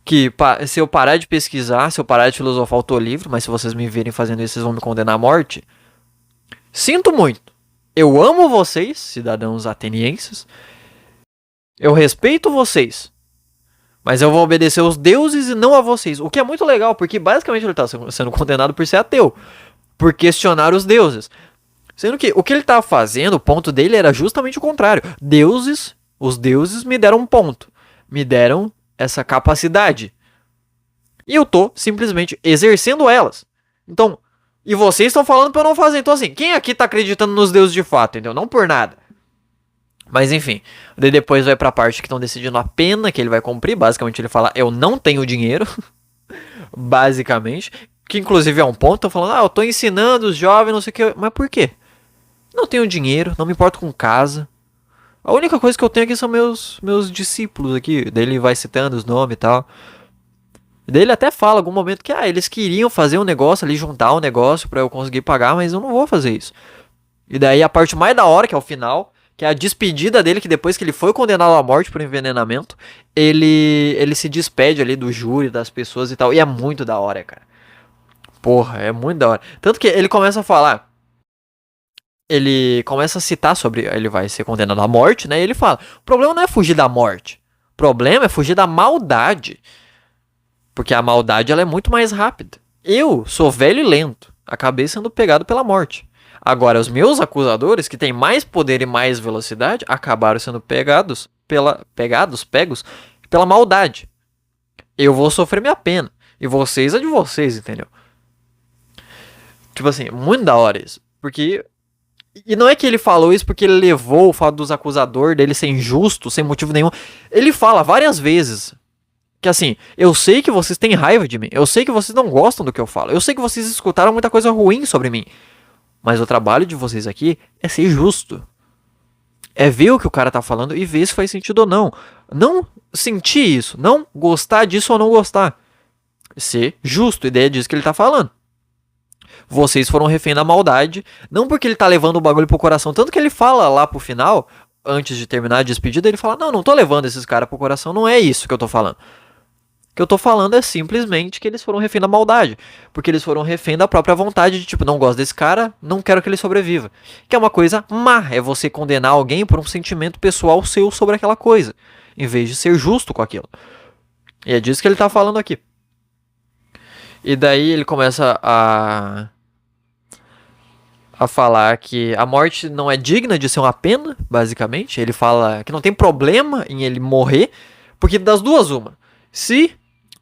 Speaker 2: que se eu parar de pesquisar, se eu parar de filosofar, eu tô livre, mas se vocês me virem fazendo isso, vocês vão me condenar à morte. Sinto muito. Eu amo vocês, cidadãos atenienses. Eu respeito vocês. Mas eu vou obedecer aos deuses e não a vocês. O que é muito legal, porque basicamente ele tá sendo condenado por ser ateu. Por questionar os deuses. Sendo que o que ele tá fazendo, o ponto dele era justamente o contrário. Os deuses me deram um ponto. Me deram essa capacidade. E eu tô simplesmente exercendo elas. Então, e vocês estão falando pra eu não fazer. Então assim, quem aqui tá acreditando nos deuses de fato, entendeu? Não por nada. Mas enfim, daí depois vai pra parte que estão decidindo a pena que ele vai cumprir. Basicamente ele fala, eu não tenho dinheiro. Basicamente. Que inclusive é um ponto, tô falando, eu tô ensinando os jovens, não sei o que. Mas por quê? Não tenho dinheiro, não me importo com casa. A única coisa que eu tenho aqui são meus discípulos aqui. Daí ele vai citando os nomes e tal. Daí ele até fala em algum momento que eles queriam fazer um negócio ali, juntar um negócio pra eu conseguir pagar, mas eu não vou fazer isso. E daí a parte mais da hora, que é o final, que é a despedida dele, que depois que ele foi condenado à morte por envenenamento, ele se despede ali do júri, das pessoas e tal. E é muito da hora, cara. Porra, é muito da hora. Tanto que ele começa a falar... Ele começa a citar sobre... Ele vai ser condenado à morte, né? E ele fala... O problema não é fugir da morte. O problema é fugir da maldade. Porque a maldade ela é muito mais rápida. Eu sou velho e lento. Acabei sendo pegado pela morte. Agora, os meus acusadores, que têm mais poder e mais velocidade, acabaram sendo pegos pela maldade. Eu vou sofrer minha pena. E vocês é de vocês, entendeu? Tipo assim, muito da hora isso. Porque... E não é que ele falou isso porque ele levou o fato dos acusadores dele ser injusto, sem motivo nenhum. Ele fala várias vezes que assim, eu sei que vocês têm raiva de mim. Eu sei que vocês não gostam do que eu falo. Eu sei que vocês escutaram muita coisa ruim sobre mim. Mas o trabalho de vocês aqui é ser justo. É ver o que o cara tá falando e ver se faz sentido ou não. Não sentir isso. Não gostar disso ou não gostar. Ser justo. Ideia disso que ele tá falando. Vocês foram refém da maldade. Não porque ele tá levando o bagulho pro coração. Tanto que ele fala lá pro final, antes de terminar a despedida, ele fala, não tô levando esses caras pro coração. Não é isso que eu tô falando. O que eu tô falando é simplesmente que eles foram refém da maldade. Porque eles foram refém da própria vontade de, tipo, não gosto desse cara, não quero que ele sobreviva. Que é uma coisa má, é você condenar alguém por um sentimento pessoal seu sobre aquela coisa. Em vez de ser justo com aquilo. E é disso que ele tá falando aqui. E daí ele começa a falar que a morte não é digna de ser uma pena, basicamente. Ele fala que não tem problema em ele morrer, porque das duas uma. Se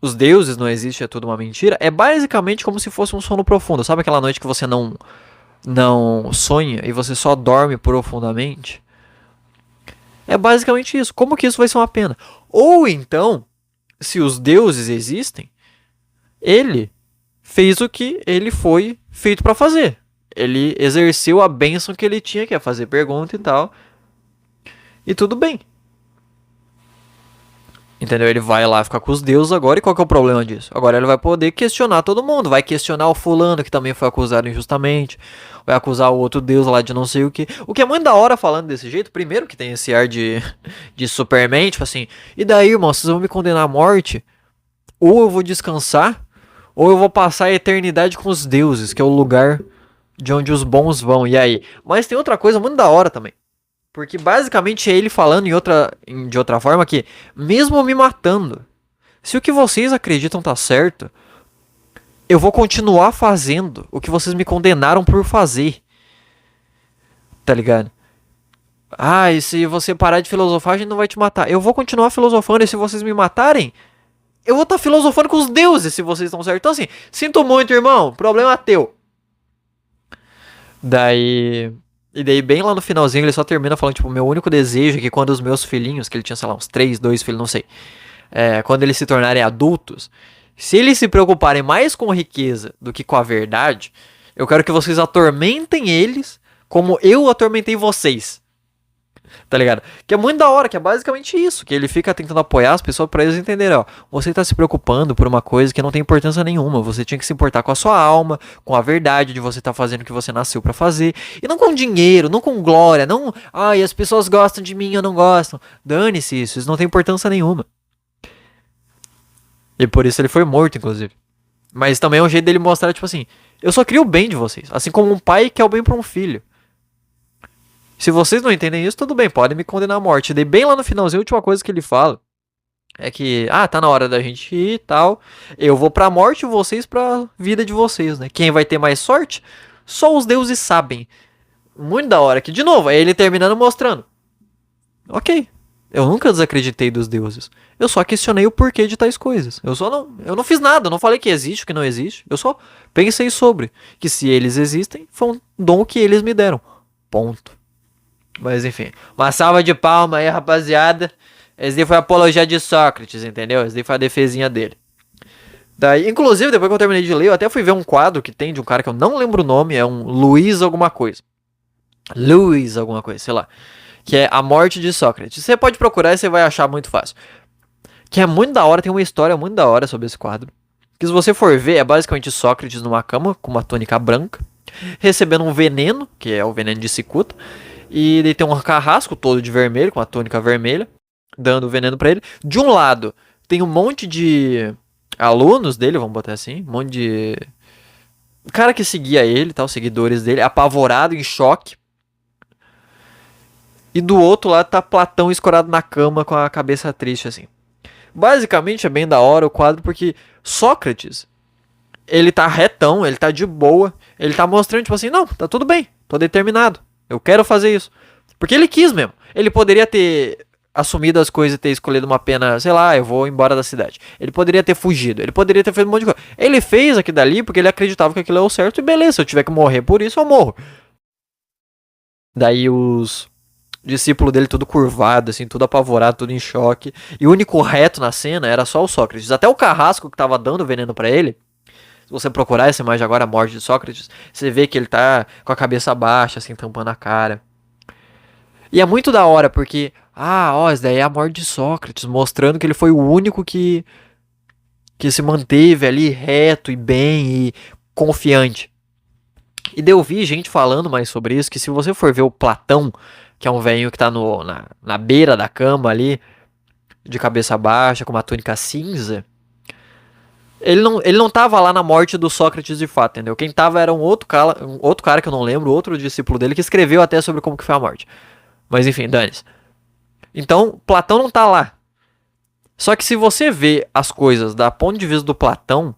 Speaker 2: os deuses não existem, é tudo uma mentira, é basicamente como se fosse um sono profundo. Sabe aquela noite que você não sonha e você só dorme profundamente? É basicamente isso. Como que isso vai ser uma pena? Ou então, se os deuses existem, ele fez o que ele foi feito para fazer. Ele exerceu a bênção que ele tinha, que é fazer pergunta e tal. E tudo bem. Entendeu? Ele vai lá ficar com os deuses agora. E qual que é o problema disso? Agora ele vai poder questionar todo mundo. Vai questionar o fulano que também foi acusado injustamente. Vai acusar o outro deus lá de não sei o que. O que é muito da hora falando desse jeito. Primeiro que tem esse ar de Superman. Tipo assim. E daí, irmão? Vocês vão me condenar à morte? Ou eu vou descansar. Ou eu vou passar a eternidade com os deuses. Que é o lugar de onde os bons vão. E aí? Mas tem outra coisa muito da hora também. Porque basicamente é ele falando de outra forma que, mesmo me matando, se o que vocês acreditam tá certo, eu vou continuar fazendo o que vocês me condenaram por fazer. Tá ligado? Ah, e se você parar de filosofar, a gente não vai te matar. Eu vou continuar filosofando e se vocês me matarem, eu vou estar filosofando com os deuses se vocês estão certos. Então assim, sinto muito, irmão, problema teu. E daí, bem lá no finalzinho, ele só termina falando, tipo, meu único desejo é que quando os meus filhinhos, que ele tinha, sei lá, uns 3, 2 filhos, não sei, quando eles se tornarem adultos, se eles se preocuparem mais com riqueza do que com a verdade, eu quero que vocês atormentem eles como eu atormentei vocês. Tá ligado? Que é muito da hora, que é basicamente isso. Que ele fica tentando apoiar as pessoas pra eles entenderem, ó. Você tá se preocupando por uma coisa que não tem importância nenhuma. Você tinha que se importar com a sua alma, com a verdade de você tá fazendo o que você nasceu pra fazer. E não com dinheiro, não com glória, não... Ai, as pessoas gostam de mim, eu não gosto. Dane-se isso não tem importância nenhuma. E por isso ele foi morto, inclusive. Mas também é um jeito dele mostrar, tipo assim... Eu só queria o bem de vocês. Assim como um pai quer o bem pra um filho. Se vocês não entendem isso, tudo bem, podem me condenar à morte. E daí bem lá no finalzinho, a última coisa que ele fala é que, tá na hora da gente ir e tal. Eu vou pra morte e vocês pra vida de vocês, né? Quem vai ter mais sorte? Só os deuses sabem. Muito da hora. Que, de novo, é ele terminando mostrando. Ok, eu nunca desacreditei dos deuses. Eu só questionei o porquê de tais coisas. Eu não fiz nada, eu não falei que existe ou que não existe. Eu só pensei sobre. Que se eles existem, foi um dom que eles me deram. Ponto. Mas enfim, uma salva de palma aí, rapaziada. Esse daí foi a apologia de Sócrates, entendeu? Esse daí foi a defesinha dele. Daí, inclusive, depois que eu terminei de ler, eu até fui ver um quadro que tem de um cara que eu não lembro o nome, é um Luiz alguma coisa. Luiz alguma coisa, sei lá. Que é A Morte de Sócrates. Você pode procurar e você vai achar muito fácil. Que é muito da hora, tem uma história muito da hora sobre esse quadro. Que se você for ver, é basicamente Sócrates numa cama com uma túnica branca, recebendo um veneno, que é o veneno de cicuta. E ele tem um carrasco todo de vermelho, com a túnica vermelha, dando veneno pra ele. De um lado, tem um monte de alunos dele, vamos botar assim, um monte de cara que seguia ele, tá, os seguidores dele, apavorado, em choque. E do outro lado tá Platão escorado na cama com a cabeça triste, assim. Basicamente é bem da hora o quadro, porque Sócrates, ele tá retão, ele tá de boa, ele tá mostrando, tipo assim, não, tá tudo bem, tô determinado. Eu quero fazer isso. Porque ele quis mesmo. Ele poderia ter assumido as coisas e ter escolhido uma pena, sei lá, eu vou embora da cidade. Ele poderia ter fugido. Ele poderia ter feito um monte de coisa. Ele fez aquilo dali porque ele acreditava que aquilo é o certo. E beleza, se eu tiver que morrer por isso, eu morro. Daí os discípulos dele tudo curvado, assim, tudo apavorado, tudo em choque. E o único reto na cena era só o Sócrates. Até o carrasco que tava dando veneno pra ele. Se você procurar essa imagem agora, a morte de Sócrates, você vê que ele tá com a cabeça baixa, assim, tampando a cara. E é muito da hora, porque... isso daí é a morte de Sócrates, mostrando que ele foi o único que se manteve ali reto e bem e confiante. E daí eu vi gente falando mais sobre isso, que se você for ver o Platão, que é um velhinho que tá na beira da cama ali, de cabeça baixa, com uma túnica cinza... Ele não tava lá na morte do Sócrates de fato, entendeu? Quem tava era um outro cara que eu não lembro, outro discípulo dele, que escreveu até sobre como que foi a morte. Mas enfim, dane-se. Então, Platão não tá lá. Só que se você vê as coisas da ponto de vista do Platão,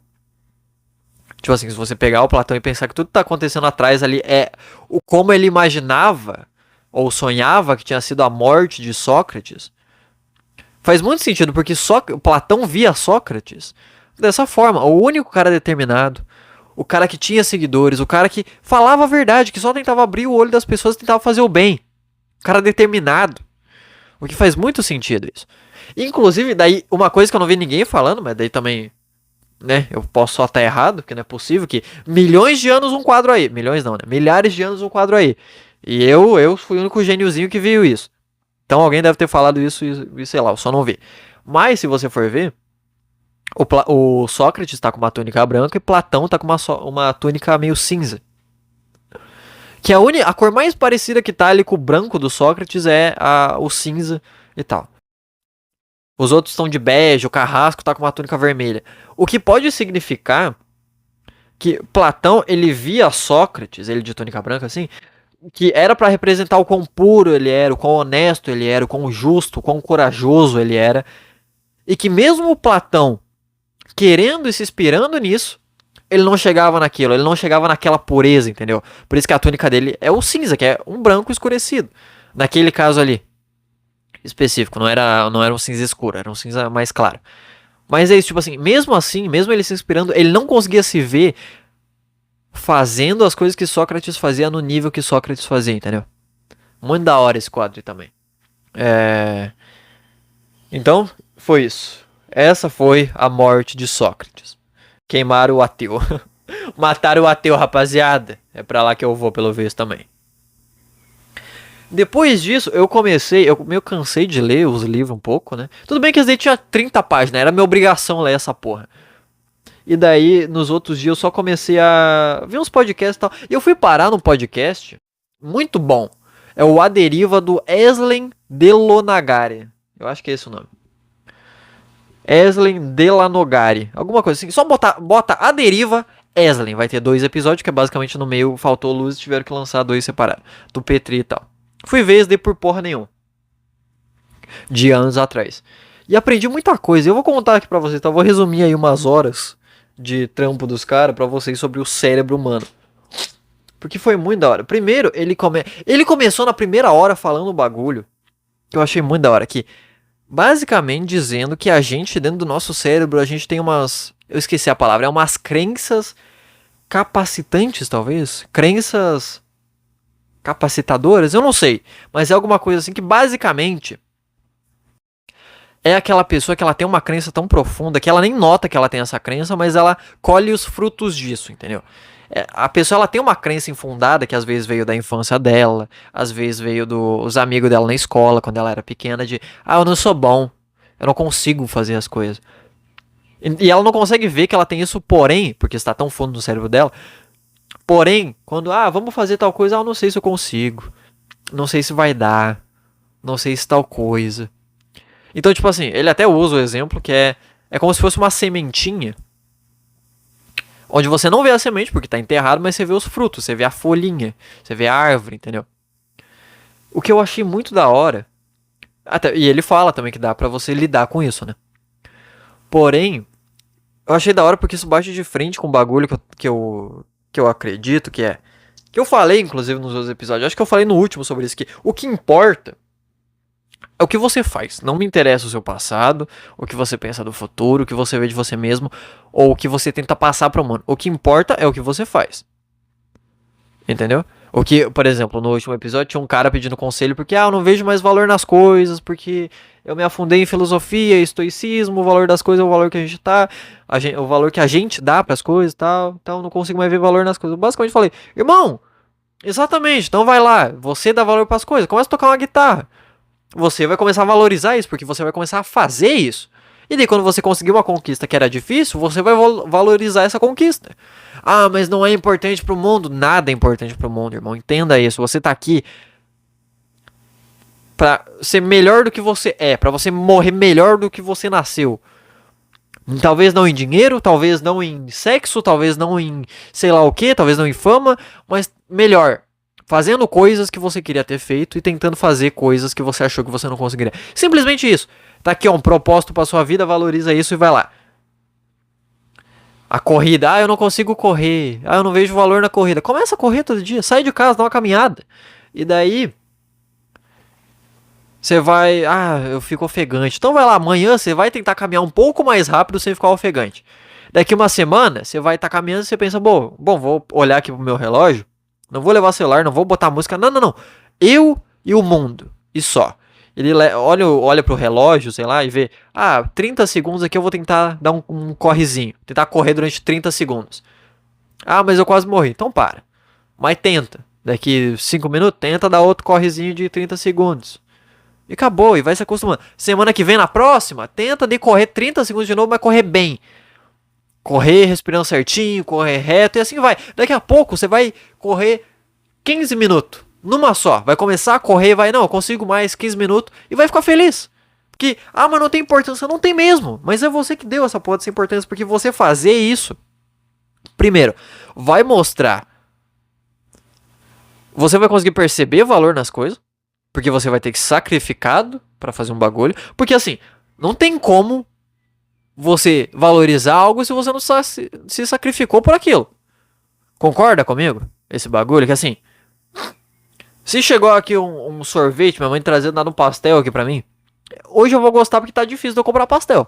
Speaker 2: tipo assim, se você pegar o Platão e pensar que tudo que tá acontecendo atrás ali é o como ele imaginava ou sonhava que tinha sido a morte de Sócrates, faz muito sentido, porque Platão via Sócrates dessa forma. O único cara determinado, o cara que tinha seguidores, o cara que falava a verdade, que só tentava abrir o olho das pessoas e tentava fazer o bem. O cara determinado. O que faz muito sentido isso. Inclusive, daí, uma coisa que eu não vi ninguém falando, mas daí também, né, eu posso só estar errado, porque não é possível que milhões de anos um quadro aí. Milhões não, né? Milhares de anos um quadro aí. E eu fui o único gêniozinho que viu isso. Então alguém deve ter falado isso e sei lá, eu só não vi. Mas se você for ver, o Sócrates tá com uma túnica branca e Platão tá com uma túnica meio cinza. Que a cor mais parecida que tá ali com o branco do Sócrates é o cinza e tal. Os outros estão de bege, o Carrasco tá com uma túnica vermelha. O que pode significar que Platão, ele via Sócrates, ele de túnica branca assim, que era para representar o quão puro ele era, o quão honesto ele era, o quão justo, o quão corajoso ele era. E que mesmo o Platão, querendo e se inspirando nisso, ele não chegava naquilo, ele não chegava naquela pureza, entendeu? Por isso que a túnica dele é o cinza, que é um branco escurecido. Naquele caso ali, específico, não era um cinza escuro, era um cinza mais claro. Mas é isso, tipo assim, mesmo ele se inspirando, ele não conseguia se ver fazendo as coisas que Sócrates fazia no nível que Sócrates fazia, entendeu? Muito da hora esse quadro também. Então, foi isso. Essa foi a morte de Sócrates. Queimaram o ateu. Mataram o ateu, rapaziada. É pra lá que eu vou, pelo visto, também. Depois disso, eu meio cansei de ler os livros um pouco, né? Tudo bem que esse daí tinha 30 páginas, era minha obrigação ler essa porra. E daí, nos outros dias, eu só comecei a ver uns podcasts e tal. E eu fui parar num podcast muito bom. É o A Deriva do Eslen Delonagari. Eu acho que é esse o nome. Eslen Delanogari. Alguma coisa assim. Só bota A Deriva Eslen. Vai ter 2 episódios, que é basicamente no meio faltou luz e tiveram que lançar 2 separados. Do Petri e tal. Fui ver esse daí por porra nenhuma. De anos atrás. E aprendi muita coisa. Eu vou contar aqui pra vocês, tá? Eu vou resumir aí umas horas de trampo dos caras pra vocês sobre o cérebro humano. Porque foi muito da hora. Primeiro, ele começou na primeira hora falando o bagulho que eu achei muito da hora. Que basicamente dizendo que a gente, dentro do nosso cérebro, a gente tem umas... Eu esqueci a palavra. É umas crenças capacitantes, talvez? Crenças capacitadoras? Eu não sei. Mas é alguma coisa assim que basicamente... é aquela pessoa que ela tem uma crença tão profunda que ela nem nota que ela tem essa crença, mas ela colhe os frutos disso, entendeu? A pessoa ela tem uma crença infundada que às vezes veio da infância dela, às vezes veio dos amigos dela na escola, quando ela era pequena, de eu não sou bom, eu não consigo fazer as coisas. E ela não consegue ver que ela tem isso, porém, porque está tão fundo no cérebro dela, porém, quando, vamos fazer tal coisa, eu não sei se eu consigo, não sei se vai dar, não sei se tal coisa. Então, tipo assim, ele até usa o exemplo que é como se fosse uma sementinha, onde você não vê a semente porque tá enterrado, mas você vê os frutos, você vê a folhinha, você vê a árvore, entendeu? O que eu achei muito da hora, e ele fala também que dá pra você lidar com isso, né? Porém, eu achei da hora porque isso bate de frente com o bagulho que eu acredito que é... Que eu falei, inclusive, nos outros episódios, acho que eu falei no último sobre isso, que o que importa é o que você faz. Não me interessa o seu passado, o que você pensa do futuro, o que você vê de você mesmo, ou o que você tenta passar para o mundo. O que importa é o que você faz. Entendeu? O que, por exemplo, no último episódio tinha um cara pedindo conselho porque eu não vejo mais valor nas coisas, porque eu me afundei em filosofia, estoicismo, o valor das coisas é o valor que a gente tá, o valor que a gente dá para as coisas e tal, então eu não consigo mais ver valor nas coisas. Eu basicamente falei, irmão, exatamente, então vai lá, você dá valor para as coisas, começa a tocar uma guitarra. Você vai começar a valorizar isso, porque você vai começar a fazer isso. E daí quando você conseguir uma conquista que era difícil, você vai valorizar essa conquista. Mas não é importante pro mundo. Nada é importante pro mundo, irmão. Entenda isso. Você tá aqui pra ser melhor do que você é. Pra você morrer melhor do que você nasceu. Talvez não em dinheiro, talvez não em sexo, talvez não em sei lá o que, talvez não em fama, mas melhor. Fazendo coisas que você queria ter feito e tentando fazer coisas que você achou que você não conseguiria. Simplesmente isso. Tá aqui, um propósito pra sua vida, valoriza isso e vai lá. A corrida, eu não consigo correr. Eu não vejo valor na corrida. Começa a correr todo dia, sai de casa, dá uma caminhada. E daí você vai, eu fico ofegante. Então vai lá, amanhã você vai tentar caminhar um pouco mais rápido sem ficar ofegante. Daqui uma semana, você vai estar caminhando e você pensa, bom, vou olhar aqui pro meu relógio, não vou levar celular, não vou botar música, não. Eu e o mundo, e só. Ele olha pro relógio, sei lá, e vê, 30 segundos aqui eu vou tentar dar um correzinho, tentar correr durante 30 segundos. Mas eu quase morri, então para. Mas tenta, daqui 5 minutos, tenta dar outro correzinho de 30 segundos. E acabou, e vai se acostumando. Semana que vem, na próxima, tenta de correr 30 segundos de novo, mas correr bem. Correr respirando certinho, correr reto, e assim vai. Daqui a pouco você vai correr 15 minutos, numa só. Vai começar a correr, eu consigo mais 15 minutos, e vai ficar feliz. Porque, mas não tem importância, não tem mesmo. Mas é você que deu essa porra dessa importância, porque você fazer isso, primeiro, vai mostrar. Você vai conseguir perceber valor nas coisas. Porque você vai ter que sacrificado pra fazer um bagulho. Porque assim, não tem como você valorizar algo se você não se sacrificou por aquilo. Concorda comigo? Esse bagulho que assim, se chegou aqui um sorvete, minha mãe trazendo um pastel aqui pra mim, hoje eu vou gostar porque tá difícil de eu comprar pastel.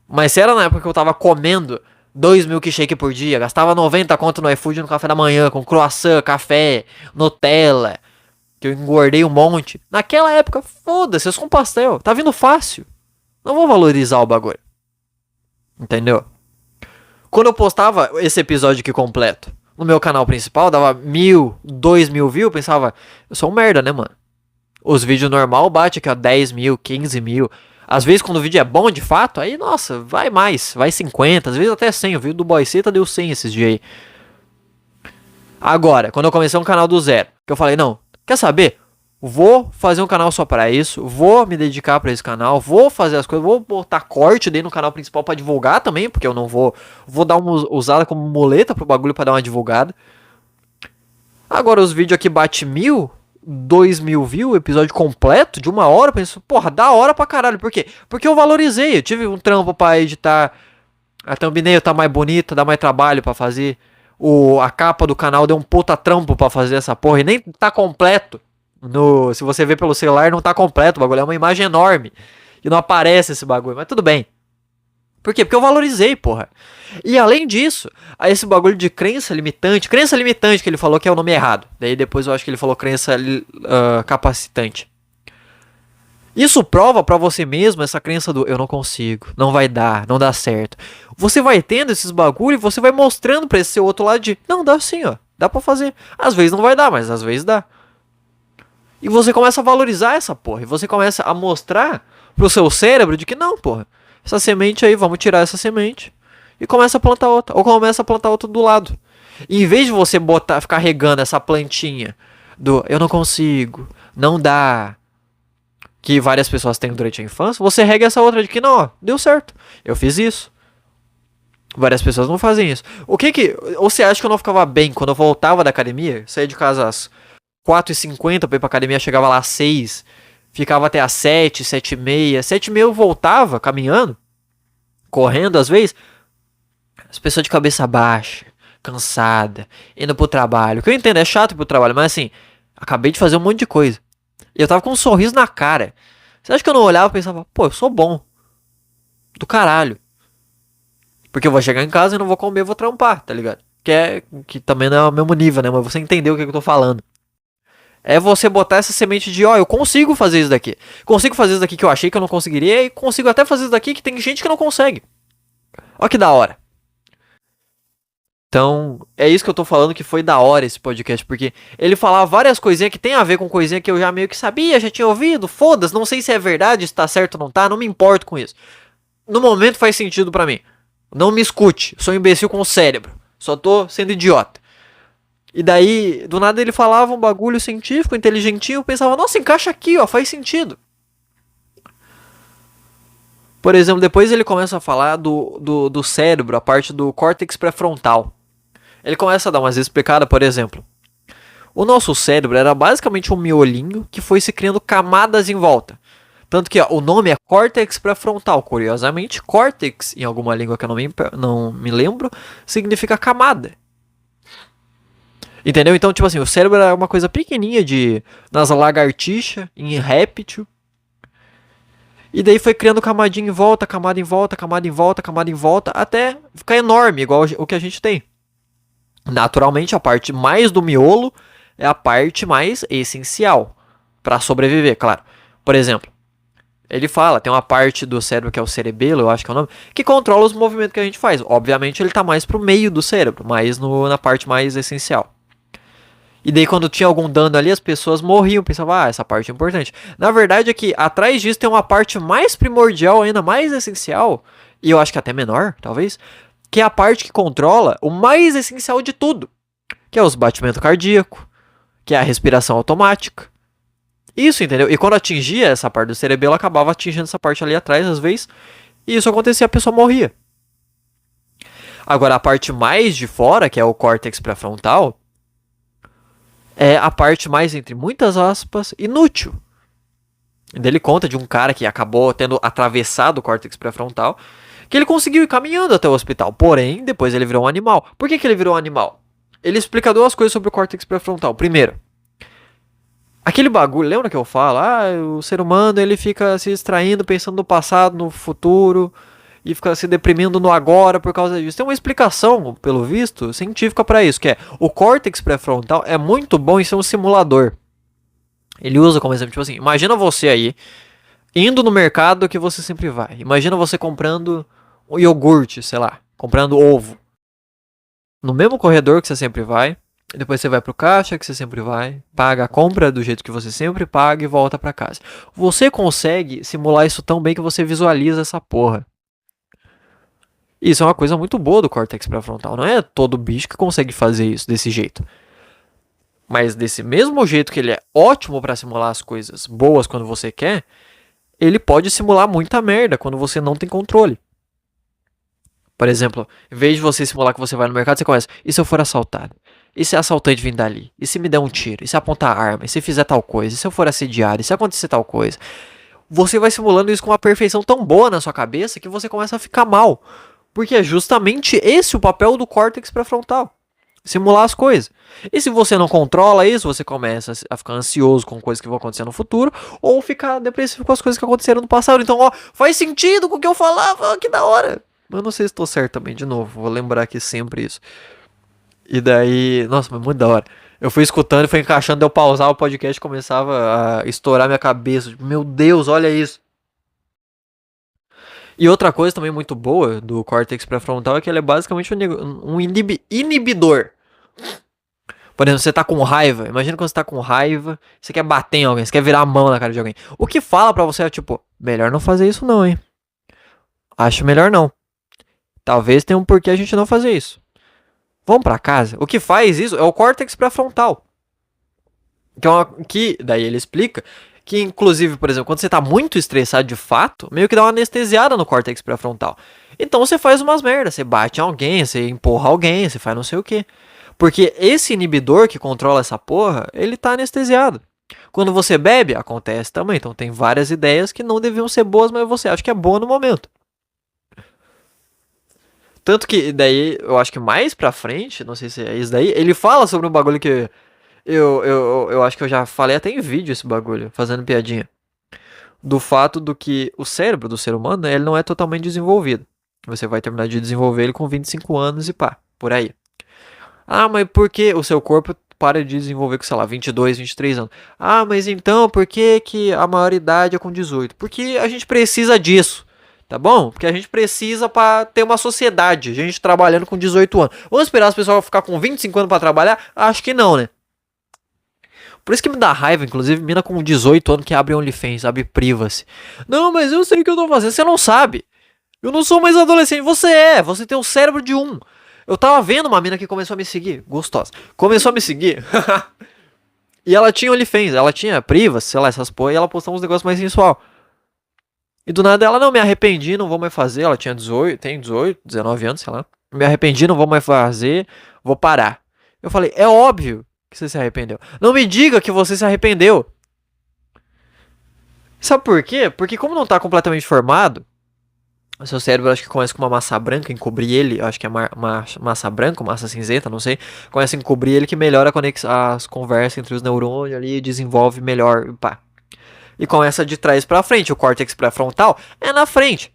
Speaker 2: Mas se era na época que eu tava comendo 2 milkshake por dia, gastava 90 conto no iFood no café da manhã, com croissant, café, Nutella, que eu engordei um monte. Naquela época, foda-se, eu sou um pastel. Tá vindo fácil. Não vou valorizar o bagulho. Entendeu? Quando eu postava esse episódio aqui completo no meu canal principal, dava 1.000, 2.000 views, eu pensava, eu sou um merda, né, mano? Os vídeos normal bate aqui, 10 mil, 15 mil. Às vezes, quando o vídeo é bom de fato, aí, nossa, vai mais, vai 50, às vezes até 100. O vídeo do Boyceta deu 100 esses dias aí. Agora, quando eu comecei um canal do zero, que eu falei, não, quer saber? Vou fazer um canal só para isso, vou me dedicar para esse canal, vou fazer as coisas, vou botar corte dentro no canal principal para divulgar também, porque eu não vou dar uma usada como muleta pro bagulho para dar uma divulgada. Agora os vídeos aqui bate 1.000, 2.000 views, episódio completo de 1 hora, eu penso, porra, da hora pra caralho. Por quê? Porque eu valorizei, eu tive um trampo pra editar, a thumbnail tá mais bonita, dá mais trabalho pra fazer. A capa do canal deu um puta trampo pra fazer essa porra e nem tá completo. Se você ver pelo celular, não tá completo o bagulho, é uma imagem enorme. E não aparece esse bagulho, mas tudo bem. Por quê? Porque eu valorizei, porra. E além disso, esse bagulho de crença limitante que ele falou que é o nome errado. Daí depois eu acho que ele falou crença capacitante. Isso prova pra você mesmo essa crença do eu não consigo, não vai dar, não dá certo. Você vai tendo esses bagulho e você vai mostrando pra esse seu outro lado de não, dá sim, ó, dá pra fazer. Às vezes não vai dar, mas às vezes dá. E você começa a valorizar essa porra. E você começa a mostrar pro seu cérebro de que não, porra. Essa semente aí, vamos tirar essa semente. E começa a plantar outra. Ou começa a plantar outra do lado. E em vez de você ficar regando essa plantinha do eu não consigo, não dá, que várias pessoas têm durante a infância, você rega essa outra de que não, ó, deu certo. Eu fiz isso. Várias pessoas não fazem isso. Ou você acha que eu não ficava bem quando eu voltava da academia? Saía de casa às 4h50 pra ir pra academia, chegava lá às 6, ficava até às 7, 7h30. 7h30 eu voltava caminhando, correndo às vezes. As pessoas de cabeça baixa, cansada, indo pro trabalho. O que eu entendo, é chato ir pro trabalho, mas assim, acabei de fazer um monte de coisa. E eu tava com um sorriso na cara. Você acha que eu não olhava e pensava, pô, eu sou bom. Do caralho. Porque eu vou chegar em casa e não vou comer, eu vou trampar, tá ligado? Que também não é o mesmo nível, né? Mas você entendeu o que eu tô falando. É você botar essa semente de, eu consigo fazer isso daqui. Consigo fazer isso daqui que eu achei que eu não conseguiria. E consigo até fazer isso daqui que tem gente que não consegue. Ó que da hora. Então, é isso que eu tô falando que foi da hora esse podcast. Porque ele falava várias coisinhas que tem a ver com coisinha que eu já meio que sabia, já tinha ouvido. Foda-se, não sei se é verdade, se tá certo ou não tá. Não me importo com isso. No momento faz sentido pra mim. Não me escute, sou um imbecil com o cérebro. Só tô sendo idiota. E daí, do nada ele falava um bagulho científico, inteligentinho, eu pensava, nossa, encaixa aqui, ó, faz sentido. Por exemplo, depois ele começa a falar do cérebro, a parte do córtex pré-frontal. Ele começa a dar umas explicadas, por exemplo. O nosso cérebro era basicamente um miolinho que foi se criando camadas em volta. Tanto que o nome é córtex pré-frontal. Curiosamente, córtex, em alguma língua que eu não me lembro, significa camada. Entendeu? Então, tipo assim, o cérebro é uma coisa pequenininha nas lagartixas, em réptil. E daí foi criando camadinha em volta, camada em volta, camada em volta, camada em volta, até ficar enorme, igual o que a gente tem. Naturalmente, a parte mais do miolo é a parte mais essencial para sobreviver, claro. Por exemplo, ele fala, tem uma parte do cérebro que é o cerebelo, eu acho que é o nome, que controla os movimentos que a gente faz. Obviamente ele tá mais pro meio do cérebro, mais na parte mais essencial. E daí quando tinha algum dano ali, as pessoas morriam, pensavam, essa parte é importante. Na verdade é que atrás disso tem uma parte mais primordial, ainda mais essencial, e eu acho que até menor, talvez, que é a parte que controla o mais essencial de tudo, que é os batimentos cardíacos, que é a respiração automática. Isso, entendeu? E quando atingia essa parte do cerebelo, acabava atingindo essa parte ali atrás, às vezes, e isso acontecia, a pessoa morria. Agora, a parte mais de fora, que é o córtex pré-frontal, é a parte mais, entre muitas aspas, inútil. Ele conta de um cara que acabou tendo atravessado o córtex pré-frontal, que ele conseguiu ir caminhando até o hospital. Porém, depois ele virou um animal. Por que ele virou um animal? Ele explica duas coisas sobre o córtex pré-frontal. Primeiro, aquele bagulho, lembra que eu falo? O ser humano ele fica se distraindo, pensando no passado, no futuro, e fica se deprimindo no agora por causa disso. Tem uma explicação, pelo visto, científica para isso, que é o córtex pré-frontal é muito bom em ser um simulador. Ele usa como exemplo, tipo assim, imagina você aí, indo no mercado que você sempre vai. Imagina você comprando um iogurte, sei lá, comprando ovo. No mesmo corredor que você sempre vai, depois você vai pro caixa que você sempre vai, paga a compra do jeito que você sempre paga e volta pra casa. Você consegue simular isso tão bem que você visualiza essa porra. Isso é uma coisa muito boa do córtex pré-frontal. Não é todo bicho que consegue fazer isso desse jeito. Mas desse mesmo jeito que ele é ótimo para simular as coisas boas quando você quer, ele pode simular muita merda quando você não tem controle. Por exemplo, em vez de você simular que você vai no mercado, você começa, e se eu for assaltado? E se assaltante vir dali? E se me der um tiro? E se apontar a arma? E se fizer tal coisa? E se eu for assediado? E se acontecer tal coisa? Você vai simulando isso com uma perfeição tão boa na sua cabeça que você começa a ficar mal. Porque é justamente esse o papel do córtex pré-frontal. Simular as coisas. E se você não controla isso, você começa a ficar ansioso com coisas que vão acontecer no futuro, ou ficar depressivo com as coisas que aconteceram no passado. Então, faz sentido com o que eu falava, que da hora. Mas eu não sei se estou certo também, de novo. Vou lembrar aqui sempre isso. E daí, nossa, mas muito da hora. Eu fui escutando e fui encaixando, eu pausar o podcast e começava a estourar minha cabeça. Meu Deus, olha isso. E outra coisa também muito boa do córtex pré-frontal é que ele é basicamente um inibidor. Por exemplo, você tá com raiva. Imagina quando você tá com raiva, você quer bater em alguém, você quer virar a mão na cara de alguém. O que fala pra você é tipo, melhor não fazer isso não, hein? Acho melhor não. Talvez tenha um porquê a gente não fazer isso. Vamos pra casa. O que faz isso é o córtex pré-frontal. Que daí ele explica que, inclusive, por exemplo, quando você tá muito estressado de fato, meio que dá uma anestesiada no córtex pré-frontal. Então você faz umas merdas, você bate em alguém, você empurra alguém, você faz não sei o que. Porque esse inibidor que controla essa porra, ele tá anestesiado. Quando você bebe, acontece também. Então tem várias ideias que não deviam ser boas, mas você acha que é boa no momento. Tanto que daí, eu acho que mais pra frente, não sei se é isso daí, ele fala sobre um bagulho que eu acho que eu já falei até em vídeo esse bagulho, fazendo piadinha. Do fato do que o cérebro do ser humano, né, ele não é totalmente desenvolvido. Você vai terminar de desenvolver ele com 25 anos e pá, por aí. Mas por que o seu corpo para de desenvolver com, sei lá, 22, 23 anos? Mas então, por que a maioridade é com 18? Porque a gente precisa disso. Tá bom? Porque a gente precisa pra ter uma sociedade. A gente trabalhando com 18 anos. Vamos esperar as pessoas ficar com 25 anos pra trabalhar? Acho que não, né? Por isso que me dá raiva, inclusive, mina com 18 anos que abre OnlyFans, abre Privacy. Não, mas eu sei o que eu tô fazendo. Você não sabe. Eu não sou mais adolescente. Você é. Você tem o cérebro de um. Eu tava vendo uma mina que começou a me seguir. Gostosa. Começou a me seguir. E ela tinha OnlyFans. Ela tinha Privacy, sei lá, essas porra. E ela postava uns negócios mais sensual. E do nada ela, não, me arrependi, não vou mais fazer. Ela tinha 18, 19 anos, sei lá. Me arrependi, não vou mais fazer, vou parar. Eu falei, é óbvio que você se arrependeu. Não me diga que você se arrependeu. Sabe por quê? Porque como não tá completamente formado, o seu cérebro acho que começa com uma massa branca, encobrir ele, acho que é massa branca, massa cinzenta, não sei. Começa a encobrir ele que melhora as conversas entre os neurônios ali, desenvolve melhor, pá. e começa de trás pra frente. O córtex pré-frontal é na frente.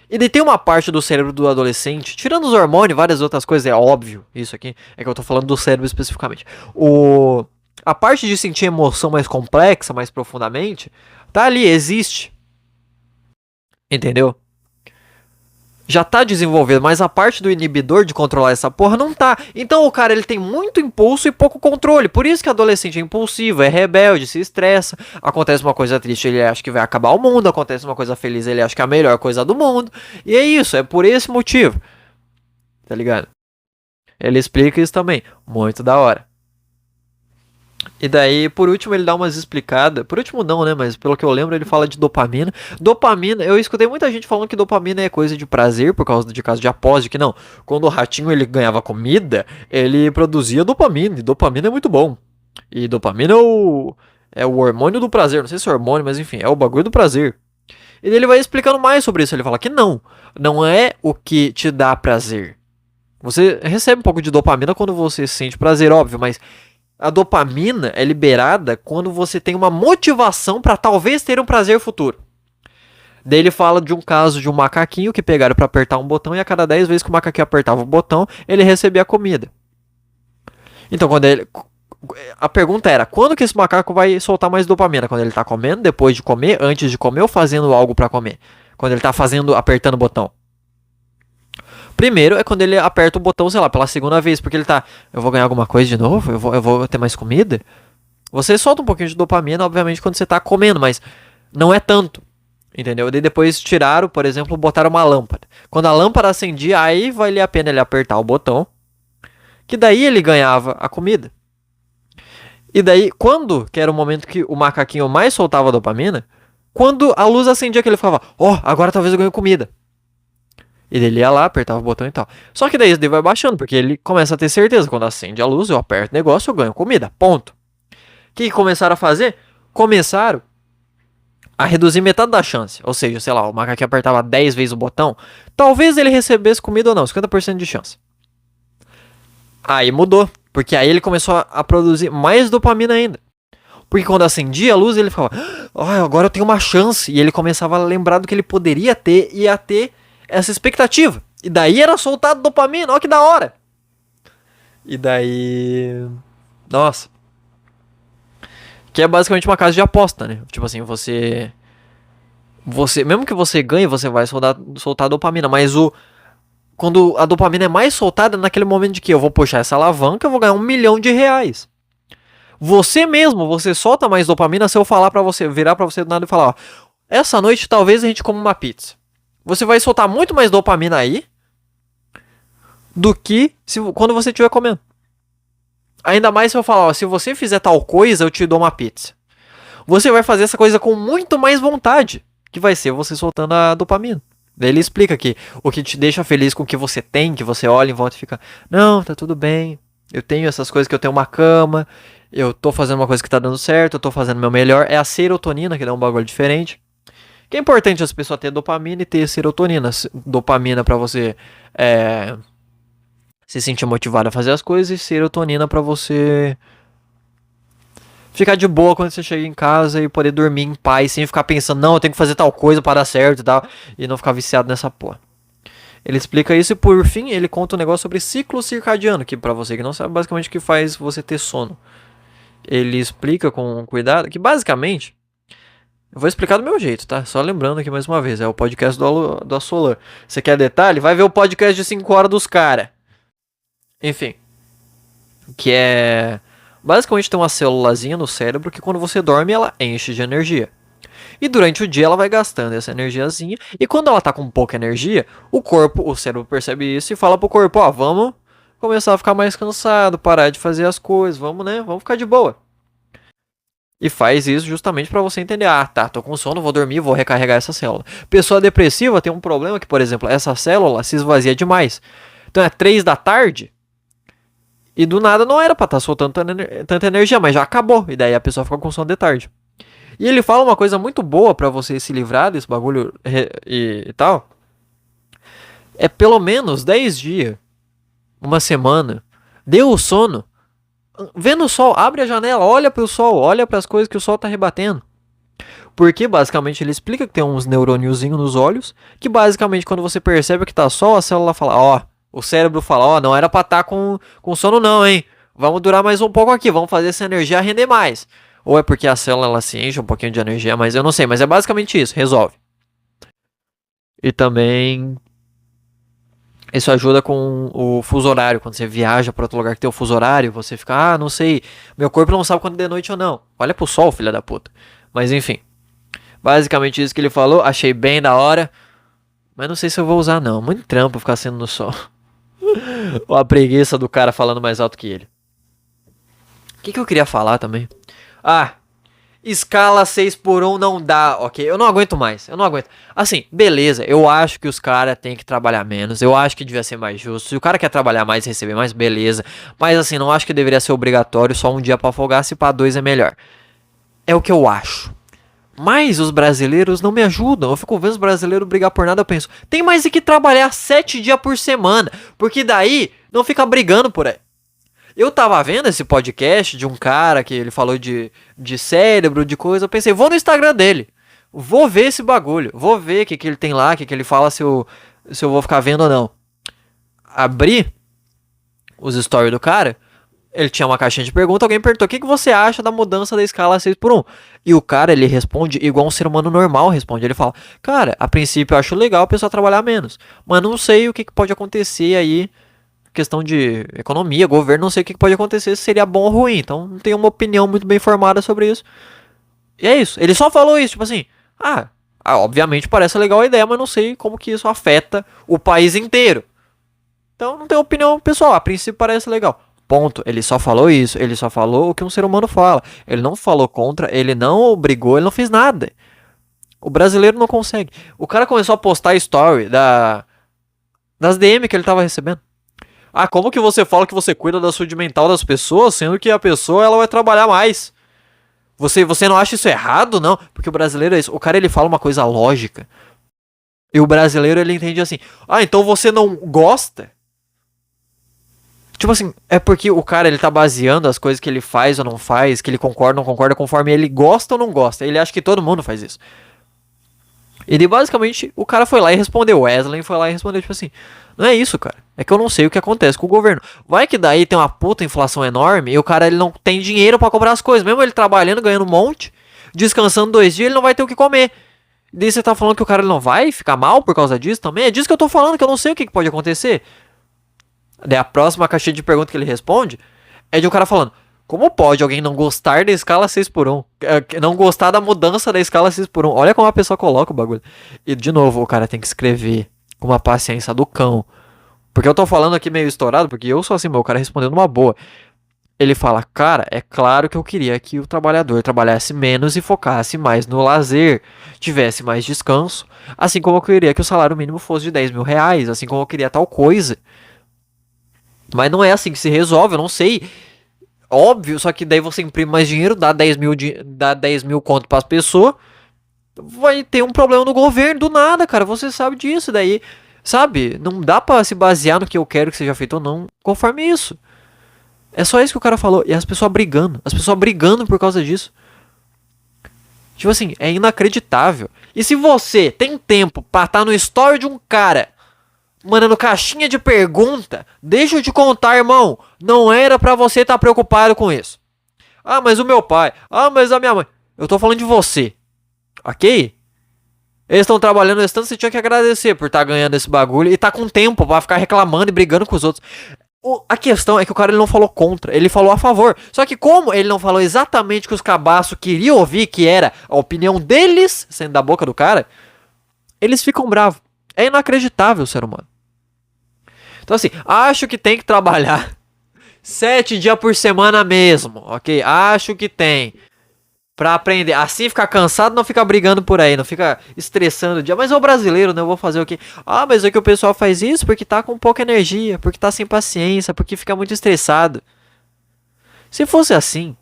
Speaker 2: E daí tem uma parte do cérebro do adolescente, tirando os hormônios e várias outras coisas, é óbvio, isso aqui, é que eu tô falando do cérebro especificamente. A parte de sentir emoção mais complexa, mais profundamente, tá ali, existe. Entendeu? Já tá desenvolvido, mas a parte do inibidor de controlar essa porra não tá. Então o cara, ele tem muito impulso e pouco controle. Por isso que adolescente é impulsivo, é rebelde, se estressa. Acontece uma coisa triste, ele acha que vai acabar o mundo. Acontece uma coisa feliz, ele acha que é a melhor coisa do mundo. E é isso, é por esse motivo. Tá ligado? Ele explica isso também. Muito da hora. E daí, por último, ele dá umas explicadas. Por último, não, né? Mas pelo que eu lembro, ele fala de dopamina. Dopamina, eu escutei muita gente falando que dopamina é coisa de prazer, por causa de caso de aposta, de que não. Quando o ratinho ele ganhava comida, ele produzia dopamina. E dopamina é muito bom. E dopamina é o hormônio do prazer. Não sei se é hormônio, mas enfim, é o bagulho do prazer. E ele vai explicando mais sobre isso. Ele fala que não. Não é o que te dá prazer. Você recebe um pouco de dopamina quando você sente prazer, óbvio, mas a dopamina é liberada quando você tem uma motivação para talvez ter um prazer futuro. Daí ele fala de um caso de um macaquinho que pegaram para apertar um botão e a cada 10 vezes que o macaquinho apertava o botão, ele recebia comida. Então, a pergunta era, quando que esse macaco vai soltar mais dopamina? Quando ele tá comendo, depois de comer, antes de comer ou fazendo algo para comer? Quando ele tá apertando o botão? Primeiro é quando ele aperta o botão, sei lá, pela segunda vez, porque ele tá, eu vou ganhar alguma coisa de novo? Eu vou ter mais comida? Você solta um pouquinho de dopamina, obviamente, quando você tá comendo, mas não é tanto, entendeu? Daí depois tiraram, por exemplo, botaram uma lâmpada. Quando a lâmpada acendia, aí valia a pena ele apertar o botão, que daí ele ganhava a comida. E daí, que era o momento que o macaquinho mais soltava dopamina, quando a luz acendia, que ele ficava, agora talvez eu ganhe comida. E ele ia lá, apertava o botão e tal. Só que daí isso vai baixando, porque ele começa a ter certeza. Quando acende a luz, eu aperto o negócio, eu ganho comida. Ponto. O que começaram a fazer? Começaram a reduzir metade da chance. Ou seja, sei lá, o macaquinho apertava 10 vezes o botão. Talvez ele recebesse comida ou não, 50% de chance. Aí mudou. Porque aí ele começou a produzir mais dopamina ainda. Porque quando acendia a luz, ele ficava, agora eu tenho uma chance. E ele começava a lembrar do que ele poderia ter e ia ter essa expectativa. E daí era soltado dopamina, olha que da hora. E daí... Nossa. Que é basicamente uma casa de aposta, né? Tipo assim, você... Mesmo que você ganhe, você vai soltar dopamina. Mas quando a dopamina é mais soltada, é naquele momento de que eu vou puxar essa alavanca, eu vou ganhar R$1 milhão. Você mesmo, você solta mais dopamina se eu falar pra você, virar pra você do nada e falar, essa noite talvez a gente coma uma pizza. Você vai soltar muito mais dopamina aí do que quando você estiver comendo. Ainda mais se eu falar, se você fizer tal coisa, eu te dou uma pizza. Você vai fazer essa coisa com muito mais vontade, que vai ser você soltando a dopamina. Daí ele explica que o que te deixa feliz com o que você tem, que você olha em volta e fica, não, tá tudo bem, eu tenho essas coisas, que eu tenho uma cama, eu tô fazendo uma coisa que tá dando certo, eu tô fazendo o meu melhor, é a serotonina que dá um bagulho diferente. Que é importante as pessoas terem dopamina e ter serotonina. Dopamina pra você se sentir motivado a fazer as coisas, e serotonina pra você ficar de boa quando você chega em casa e poder dormir em paz, sem ficar pensando, não, eu tenho que fazer tal coisa para dar certo e tal, e não ficar viciado nessa porra. Ele explica isso e por fim ele conta um negócio sobre ciclo circadiano, que pra você que não sabe, basicamente o que faz você ter sono. Ele explica com cuidado que basicamente... Eu vou explicar do meu jeito, tá? Só lembrando aqui mais uma vez, é o podcast do Assolar. Você quer detalhe? Vai ver o podcast de 5 horas dos caras. Enfim. Que é... Basicamente tem uma célulazinha no cérebro que quando você dorme ela enche de energia. E durante o dia ela vai gastando essa energiazinha. E quando ela tá com pouca energia, o cérebro percebe isso e fala pro corpo, vamos começar a ficar mais cansado, parar de fazer as coisas, vamos ficar de boa. E faz isso justamente pra você entender, tô com sono, vou dormir, vou recarregar essa célula. Pessoa depressiva tem um problema que, por exemplo, essa célula se esvazia demais. Então é 3 da tarde e do nada não era pra estar soltando tanta energia, mas já acabou. E daí a pessoa fica com sono de tarde. E ele fala uma coisa muito boa pra você se livrar desse bagulho e tal. É pelo menos 10 dias, uma semana, deu o sono. Vendo o sol, abre a janela, olha pro sol, olha pras coisas que o sol tá rebatendo. Porque basicamente ele explica que tem uns neurôniozinhos nos olhos, que basicamente quando você percebe que tá sol, a célula fala, ó, o cérebro fala, ó, não era pra estar com sono não, hein? Vamos durar mais um pouco aqui, vamos fazer essa energia render mais. Ou é porque a célula ela se enche um pouquinho de energia, mas eu não sei, mas é basicamente isso, resolve. E também isso ajuda com o fuso horário. Quando você viaja para outro lugar que tem o fuso horário, você fica, não sei, meu corpo não sabe quando é noite ou não. Olha pro sol, filha da puta. Mas enfim, basicamente isso que ele falou, achei bem da hora. Mas não sei se eu vou usar não, muito trampo ficar sendo no sol. Ou a preguiça do cara falando mais alto que ele. O que eu queria falar também? Ah, escala 6x1 não dá, ok? Eu não aguento mais, eu não aguento. Assim, beleza, eu acho que os caras têm que trabalhar menos, eu acho que devia ser mais justo. Se o cara quer trabalhar mais e receber mais, beleza. Mas assim, não acho que deveria ser obrigatório só um dia pra folgar, se pra 2 é melhor. É o que eu acho. Mas os brasileiros não me ajudam. Eu fico vendo os brasileiros brigar por nada, eu penso, tem mais que trabalhar 7 dias por semana, porque daí não fica brigando por aí. Eu tava vendo esse podcast de um cara que ele falou de cérebro, de coisa. Eu pensei, vou no Instagram dele. Vou ver esse bagulho. Vou ver o que ele tem lá, o que ele fala, se eu vou ficar vendo ou não. Abri os stories do cara. Ele tinha uma caixinha de pergunta. Alguém perguntou, o que você acha da mudança da escala 6x1? E o cara, ele responde igual um ser humano normal responde. Ele fala, cara, a princípio eu acho legal a pessoa trabalhar menos. Mas não sei o que pode acontecer aí. Questão de economia, governo, não sei o que pode acontecer, se seria bom ou ruim. Então não tenho uma opinião muito bem formada sobre isso. E é isso. Ele só falou isso, tipo assim, obviamente parece legal a ideia, mas não sei como que isso afeta o país inteiro. Então não tenho opinião pessoal, a princípio parece legal. Ponto. Ele só falou isso, ele só falou o que um ser humano fala. Ele não falou contra, ele não obrigou, ele não fez nada. O brasileiro não consegue. O cara começou a postar story das DM que ele tava recebendo. Como que você fala que você cuida da saúde mental das pessoas, sendo que a pessoa ela vai trabalhar mais? Você não acha isso errado, não? Porque o brasileiro é isso. O cara ele fala uma coisa lógica. E o brasileiro ele entende assim: então você não gosta? Tipo assim, é porque o cara ele tá baseando as coisas que ele faz ou não faz, que ele concorda ou não concorda, conforme ele gosta ou não gosta. Ele acha que todo mundo faz isso. E daí, basicamente, o cara foi lá e respondeu. O Wesley foi lá e respondeu, tipo assim, não é isso, cara. É que eu não sei o que acontece com o governo. Vai que daí tem uma puta inflação enorme e o cara ele não tem dinheiro pra comprar as coisas. Mesmo ele trabalhando, ganhando um monte, descansando 2 dias, ele não vai ter o que comer. E daí você tá falando que o cara ele não vai ficar mal por causa disso também? É disso que eu tô falando, que eu não sei o que pode acontecer. Daí a próxima caixinha de pergunta que ele responde é de um cara falando, como pode alguém não gostar da escala 6x1? Não gostar da mudança da escala 6x1? Olha como a pessoa coloca o bagulho. E de novo, o cara tem que escrever com uma paciência do cão. Porque eu tô falando aqui meio estourado, porque eu sou assim, meu, o cara respondendo uma boa. Ele fala, cara, é claro que eu queria que o trabalhador trabalhasse menos e focasse mais no lazer, tivesse mais descanso, assim como eu queria que o salário mínimo fosse de 10 mil reais, assim como eu queria tal coisa. Mas não é assim que se resolve, eu não sei. Óbvio, só que daí você imprime mais dinheiro, dá 10 mil conto pras pessoas, vai ter um problema no governo, do nada, cara, você sabe disso, daí, sabe, não dá pra se basear no que eu quero que seja feito ou não, conforme isso. É só isso que o cara falou, e as pessoas brigando por causa disso. Tipo assim, é inacreditável. E se você tem tempo pra estar no story de um cara mandando caixinha de pergunta, deixa eu te contar, irmão, não era pra você estar preocupado com isso. Mas o meu pai, mas a minha mãe. Eu tô falando de você, ok? Eles estão trabalhando esse tanto, você tinha que agradecer por estar ganhando esse bagulho e tá com tempo pra ficar reclamando e brigando com os outros. A questão é que o cara ele não falou contra, ele falou a favor. Só que como ele não falou exatamente o que os cabaços queriam ouvir, que era a opinião deles, sendo da boca do cara, eles ficam bravos. É inacreditável o ser humano. Então assim, acho que tem que trabalhar 7 dias por semana mesmo, ok? Acho que tem. Pra aprender. Assim ficar cansado, não ficar brigando por aí, não fica estressando o dia. Mas é o brasileiro, né? Eu vou fazer o quê? Mas é que o pessoal faz isso porque tá com pouca energia, porque tá sem paciência, porque fica muito estressado. Se fosse assim,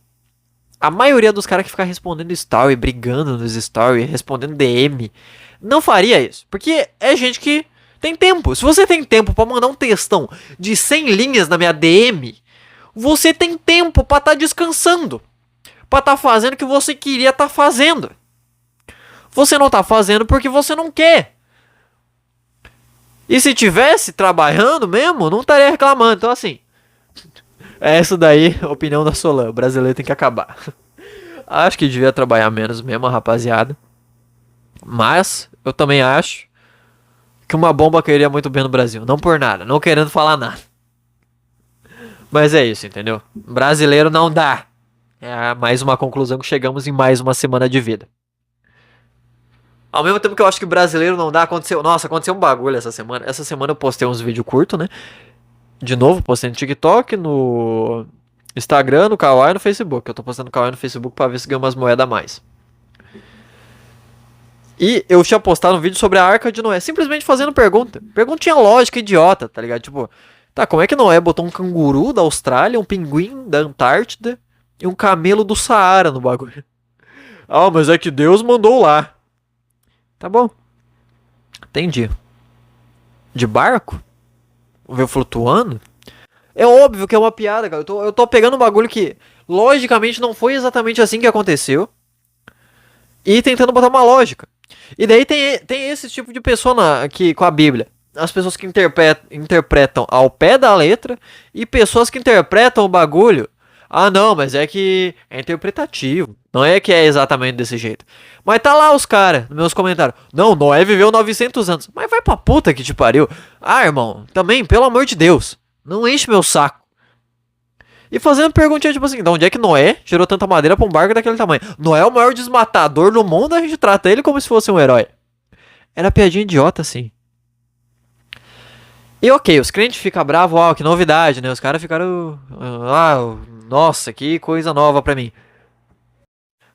Speaker 2: a maioria dos caras que ficam respondendo story, brigando nos stories, respondendo DM, não faria isso. Porque é gente que tem tempo. Se você tem tempo pra mandar um textão de 100 linhas na minha DM, você tem tempo pra tá descansando. Pra tá fazendo o que você queria tá fazendo. Você não tá fazendo porque você não quer. E se tivesse trabalhando mesmo, não estaria reclamando. Então assim, é essa daí a opinião da Solan. O brasileiro tem que acabar. Acho que devia trabalhar menos mesmo, rapaziada. Mas eu também acho que uma bomba cairia muito bem no Brasil. Não por nada, não querendo falar nada. Mas é isso, entendeu? Brasileiro não dá. É mais uma conclusão que chegamos em mais uma semana de vida. Ao mesmo tempo que eu acho que brasileiro não dá, aconteceu. Nossa, aconteceu um bagulho essa semana. Essa semana eu postei uns vídeos curtos, né? De novo, postei no TikTok, no Instagram, no Kawaii e no Facebook. Eu tô postando no Kawaii e no Facebook pra ver se ganha umas moedas a mais. E eu tinha postado um vídeo sobre a Arca de Noé, simplesmente fazendo pergunta. Perguntinha lógica, idiota, tá ligado? Tipo, tá, como é que Noé botou um canguru da Austrália, um pinguim da Antártida e um camelo do Saara no bagulho? Ah, mas é que Deus mandou lá. Tá bom. Entendi. De barco? Veio flutuando? É óbvio que é uma piada, cara. Eu tô pegando um bagulho que, logicamente, não foi exatamente assim que aconteceu. E tentando botar uma lógica. E daí tem esse tipo de pessoa aqui com a Bíblia. As pessoas que interpretam ao pé da letra. E pessoas que interpretam o bagulho. Ah, não, mas é que é interpretativo. Não é que é exatamente desse jeito. Mas tá lá os caras, nos meus comentários. Não, Noé viveu 900 anos. Mas vai pra puta que te pariu. Ah, irmão, também, pelo amor de Deus. Não enche meu saco. E fazendo perguntinha tipo assim, de onde é que Noé gerou tanta madeira pra um barco daquele tamanho? Noé é o maior desmatador do mundo, a gente trata ele como se fosse um herói. Era piadinha idiota, assim. E ok, os crentes ficam bravos, que novidade, né? Os caras ficaram... nossa, que coisa nova pra mim.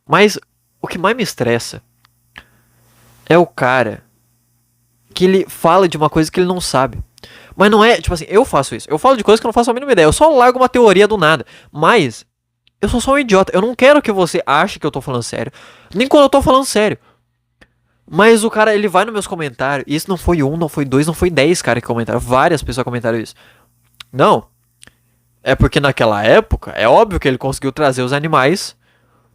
Speaker 2: Mas o que mais me estressa é o cara que ele fala de uma coisa que ele não sabe. Mas não é, tipo assim, eu faço isso. Eu falo de coisas que eu não faço a mínima ideia. Eu só largo uma teoria do nada. Mas eu sou só um idiota. Eu não quero que você ache que eu tô falando sério. Nem quando eu tô falando sério. Mas o cara, ele vai nos meus comentários. E isso não foi um, não foi dois, não foi 10 caras que comentaram. Várias pessoas comentaram isso. Não. É porque naquela época, é óbvio que ele conseguiu trazer os animais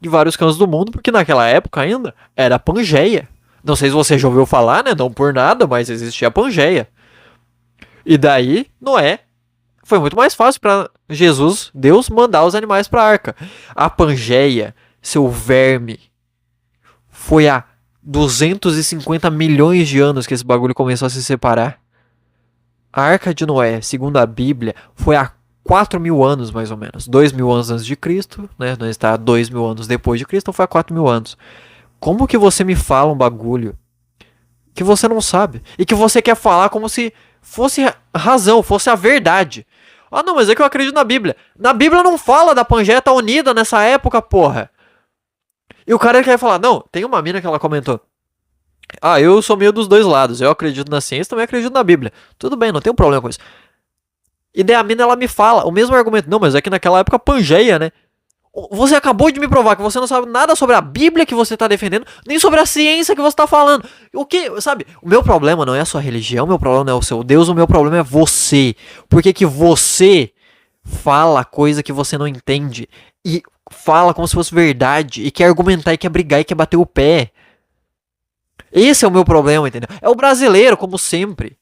Speaker 2: de vários cantos do mundo. Porque naquela época ainda era a Pangeia. Não sei se você já ouviu falar, né? Não por nada, mas existia a Pangeia. E daí, Noé, foi muito mais fácil para Jesus, Deus, mandar os animais para a arca. A Pangeia, seu verme, foi há 250 milhões de anos que esse bagulho começou a se separar. A arca de Noé, segundo a Bíblia, foi há 4.000 anos, mais ou menos. 2.000 anos antes de Cristo, né? Nós está 2.000 anos depois de Cristo, então foi há 4.000 anos. Como que você me fala um bagulho que você não sabe? E que você quer falar como se fosse razão, fosse a verdade. Ah, não, mas é que eu acredito na Bíblia. Na Bíblia não fala da Pangeia tá unida nessa época, porra. E o cara quer falar, não, tem uma mina que ela comentou. Ah, eu sou meio dos dois lados. Eu acredito na ciência, também acredito na Bíblia. Tudo bem, não tem um problema com isso. E daí a mina, ela me fala o mesmo argumento. Não, mas é que naquela época Pangeia, né? Você acabou de me provar que você não sabe nada sobre a Bíblia que você está defendendo, nem sobre a ciência que você está falando. O que, sabe? O meu problema não é a sua religião, o meu problema não é o seu Deus, o meu problema é você. Por que você fala coisa que você não entende e fala como se fosse verdade e quer argumentar e quer brigar e quer bater o pé? Esse é o meu problema, entendeu? É o brasileiro, como sempre.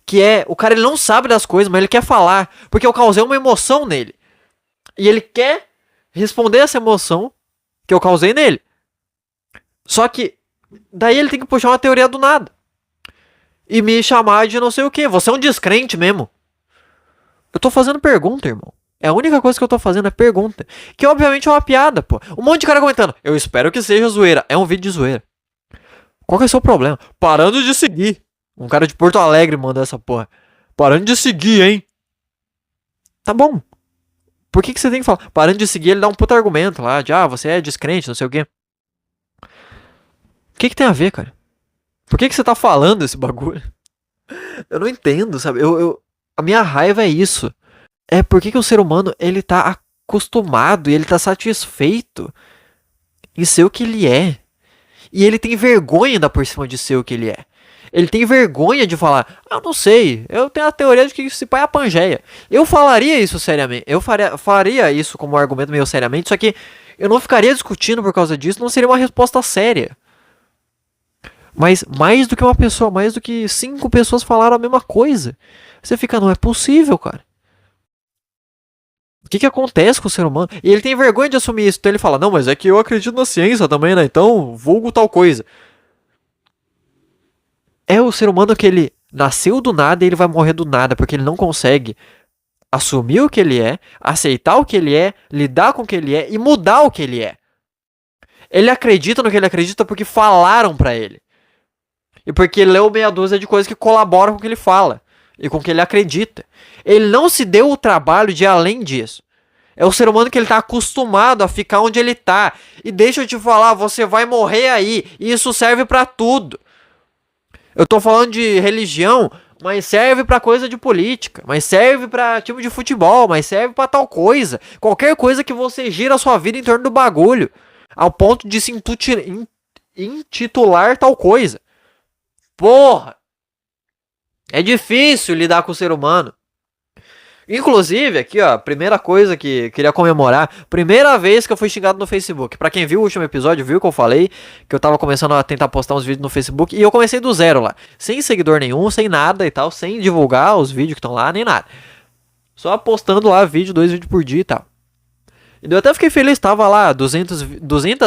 Speaker 2: Que é, o cara ele não sabe das coisas, mas ele quer falar, porque eu causei uma emoção nele. E ele quer responder essa emoção que eu causei nele. Só que daí ele tem que puxar uma teoria do nada e me chamar de não sei o que. Você é um descrente mesmo. Eu tô fazendo pergunta, irmão. É a única coisa que eu tô fazendo é pergunta. Que obviamente é uma piada, pô. Um monte de cara comentando. Eu espero que seja zoeira. É um vídeo de zoeira. Qual que é o seu problema? Parando de seguir. Um cara de Porto Alegre mandou essa porra. Parando de seguir, hein? Tá bom. Por que você tem que falar? Parando de seguir, ele dá um puta argumento lá. De, você é descrente, não sei o quê. O que tem a ver, cara? Por que você tá falando esse bagulho? Eu não entendo, sabe? A minha raiva é isso. É por que o ser humano, ele tá acostumado e ele tá satisfeito em ser o que ele é. E ele tem vergonha ainda por cima de ser o que ele é. Ele tem vergonha de falar, eu não sei, eu tenho a teoria de que esse pai é a Pangeia. Eu falaria isso seriamente, eu faria isso como argumento meio seriamente, só que eu não ficaria discutindo por causa disso, não seria uma resposta séria. Mas mais do que uma pessoa, mais do que 5 pessoas falaram a mesma coisa. Você fica, não é possível, cara. O que acontece com o ser humano? E ele tem vergonha de assumir isso. Então ele fala, não, mas é que eu acredito na ciência também, né? Então, vulgo tal coisa. É o ser humano que ele nasceu do nada e ele vai morrer do nada, porque ele não consegue assumir o que ele é, aceitar o que ele é, lidar com o que ele é e mudar o que ele é. Ele acredita no que ele acredita porque falaram pra ele. E porque ele leu meia dúzia de coisas que colaboram com o que ele fala e com o que ele acredita. Ele não se deu o trabalho de ir além disso. É o ser humano que ele tá acostumado a ficar onde ele tá. E deixa eu te falar, você vai morrer aí. E isso serve pra tudo. Eu tô falando de religião, mas serve pra coisa de política, mas serve pra time de futebol, mas serve pra tal coisa. Qualquer coisa que você gira a sua vida em torno do bagulho, ao ponto de se intitular tal coisa. Porra! É difícil lidar com o ser humano. Inclusive, aqui ó, primeira coisa que queria comemorar, primeira vez que eu fui xingado no Facebook. Pra quem viu o último episódio, viu que eu falei que eu tava começando a tentar postar uns vídeos no Facebook e eu comecei do zero lá, sem seguidor nenhum, sem nada e tal, sem divulgar os vídeos que estão lá, nem nada. Só postando lá vídeo, 2 vídeos por dia e tal. E eu até fiquei feliz, tava lá, 200